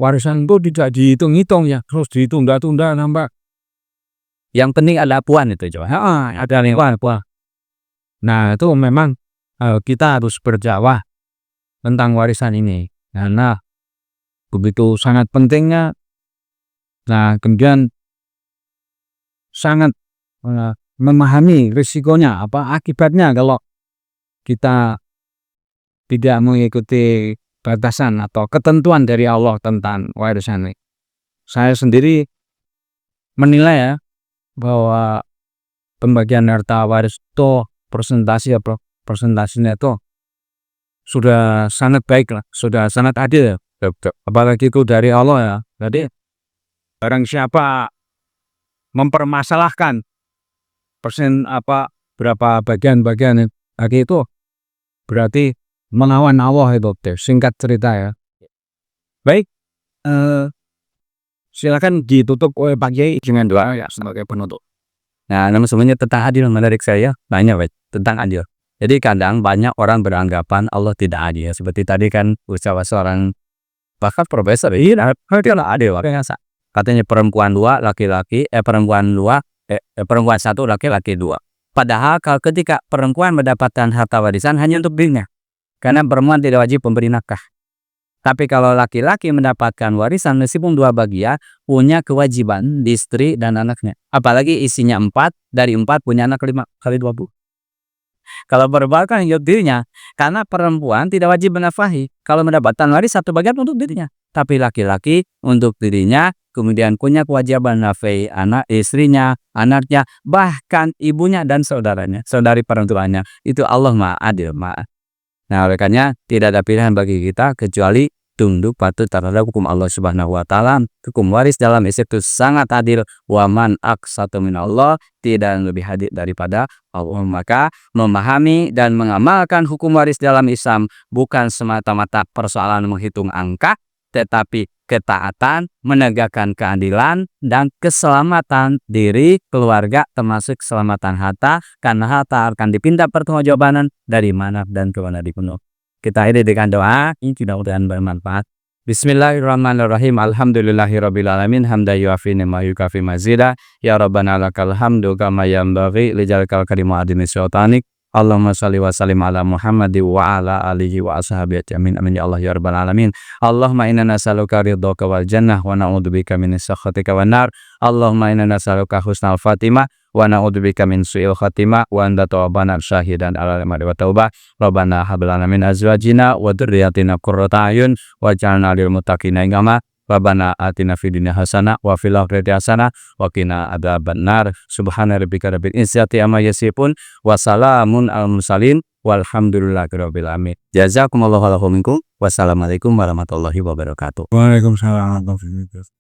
warisan itu tidak dihitung-hitung, ya, terus ditunda-tunda nambah. Yang penting ada apuan itu coba. Ada apuan. Nah, itu memang kita harus berdakwah tentang warisan ini karena begitu sangat pentingnya. Nah, kemudian sangat memahami risikonya, akibatnya kalau kita tidak mengikuti batasan atau ketentuan dari Allah tentang warisan ini. Saya sendiri menilai, ya, bahwa pembagian harta waris itu persentasenya itu sudah sangat baik lah, sudah sangat adil, ya. Apalagi itu dari Allah, ya. Jadi barang siapa mempermasalahkan berapa bagian lagi itu berarti melawan Allah itu, singkat cerita, ya. Baik, silakan ditutup oleh Pak Kiai dengan doa, ya, sebagai penutup. Nah, namun semuanya tentang adil menarik saya banyak tentang adil. Jadi kadang banyak orang beranggapan Allah tidak adil. Seperti tadi kan ucapan seorang bahkan profesor, dia adil. Katanya perempuan 2 laki-laki, perempuan 1 laki-laki 2. Padahal kalau ketika perempuan mendapatkan harta warisan hanya untuk dirinya. Karena perempuan tidak wajib memberi nafkah. Tapi kalau laki-laki mendapatkan warisan meskipun 2 bagian, punya kewajiban di istri dan anaknya. Apalagi isinya 4, dari 4 punya anak 5 kali 20. Kalau perempuan kan hidup dirinya. Karena perempuan tidak wajib menafkahi. Kalau mendapatkan waris 1 bagian untuk dirinya. Tapi laki-laki untuk dirinya, kemudian punya kewajiban nafkahi anak, istrinya, anaknya, bahkan ibunya dan saudaranya, saudari perempuannya. Itu Allah Maha Adil, Nah, oleh karena tidak ada pilihan bagi kita kecuali tunduk patuh terhadap hukum Allah Subhanahu wa taala. Hukum waris dalam Islam itu sangat adil. Wa man aqsatu minallah, tidak lebih adil daripada Allah. Maka memahami dan mengamalkan hukum waris dalam Islam bukan semata-mata persoalan menghitung angka, tetapi ketaatan, menegakkan keadilan, dan keselamatan diri, keluarga, termasuk keselamatan harta, karena harta akan dipinta pertanggungjawaban dari mana dan kemana dipenuh. Kita akhiri dengan doa, ini mudah-mudahan bermanfaat. Bismillahirrahmanirrahim. Alhamdulillahirrabbilalamin. Hamda yuafi ni'ma yukafi mazida. Ya Rabbana lakal hamdu kama yanbaghi lijalkal karimu adini syaitanik. Allahumma salli wa sallim ala Muhammadi wa ala alihi wa ashabihi amin. Amin ya Allah ya Rabbal alamin. Allahumma inna nas'aluka ridhaka wal jannah wa na'udzubika min sakhatika wan nar. Allahumma inna nas'aluka husnal fatimah wa na'udzubika min su'il khatimah wa anta tawabbana syahidan ala al-mari wa taubah. Rabbana hab lana min azwajina wa dhurriyyatina qurrata a'yun waj'alna lil muttaqina imama. Rabbana atina fid dunya hasanah wa fil akhirati hasanah wa qina adzabannar. Subhana rabbika rabbil izzati amma yasifun wa salamun alal mursalin walhamdulillahi rabbil alamin. Jazakumullahu khairan minkum. Wassalamualaikum warahmatullahi wabarakatuh. Waalaikumsalam warahmatullahi wabarakatuh.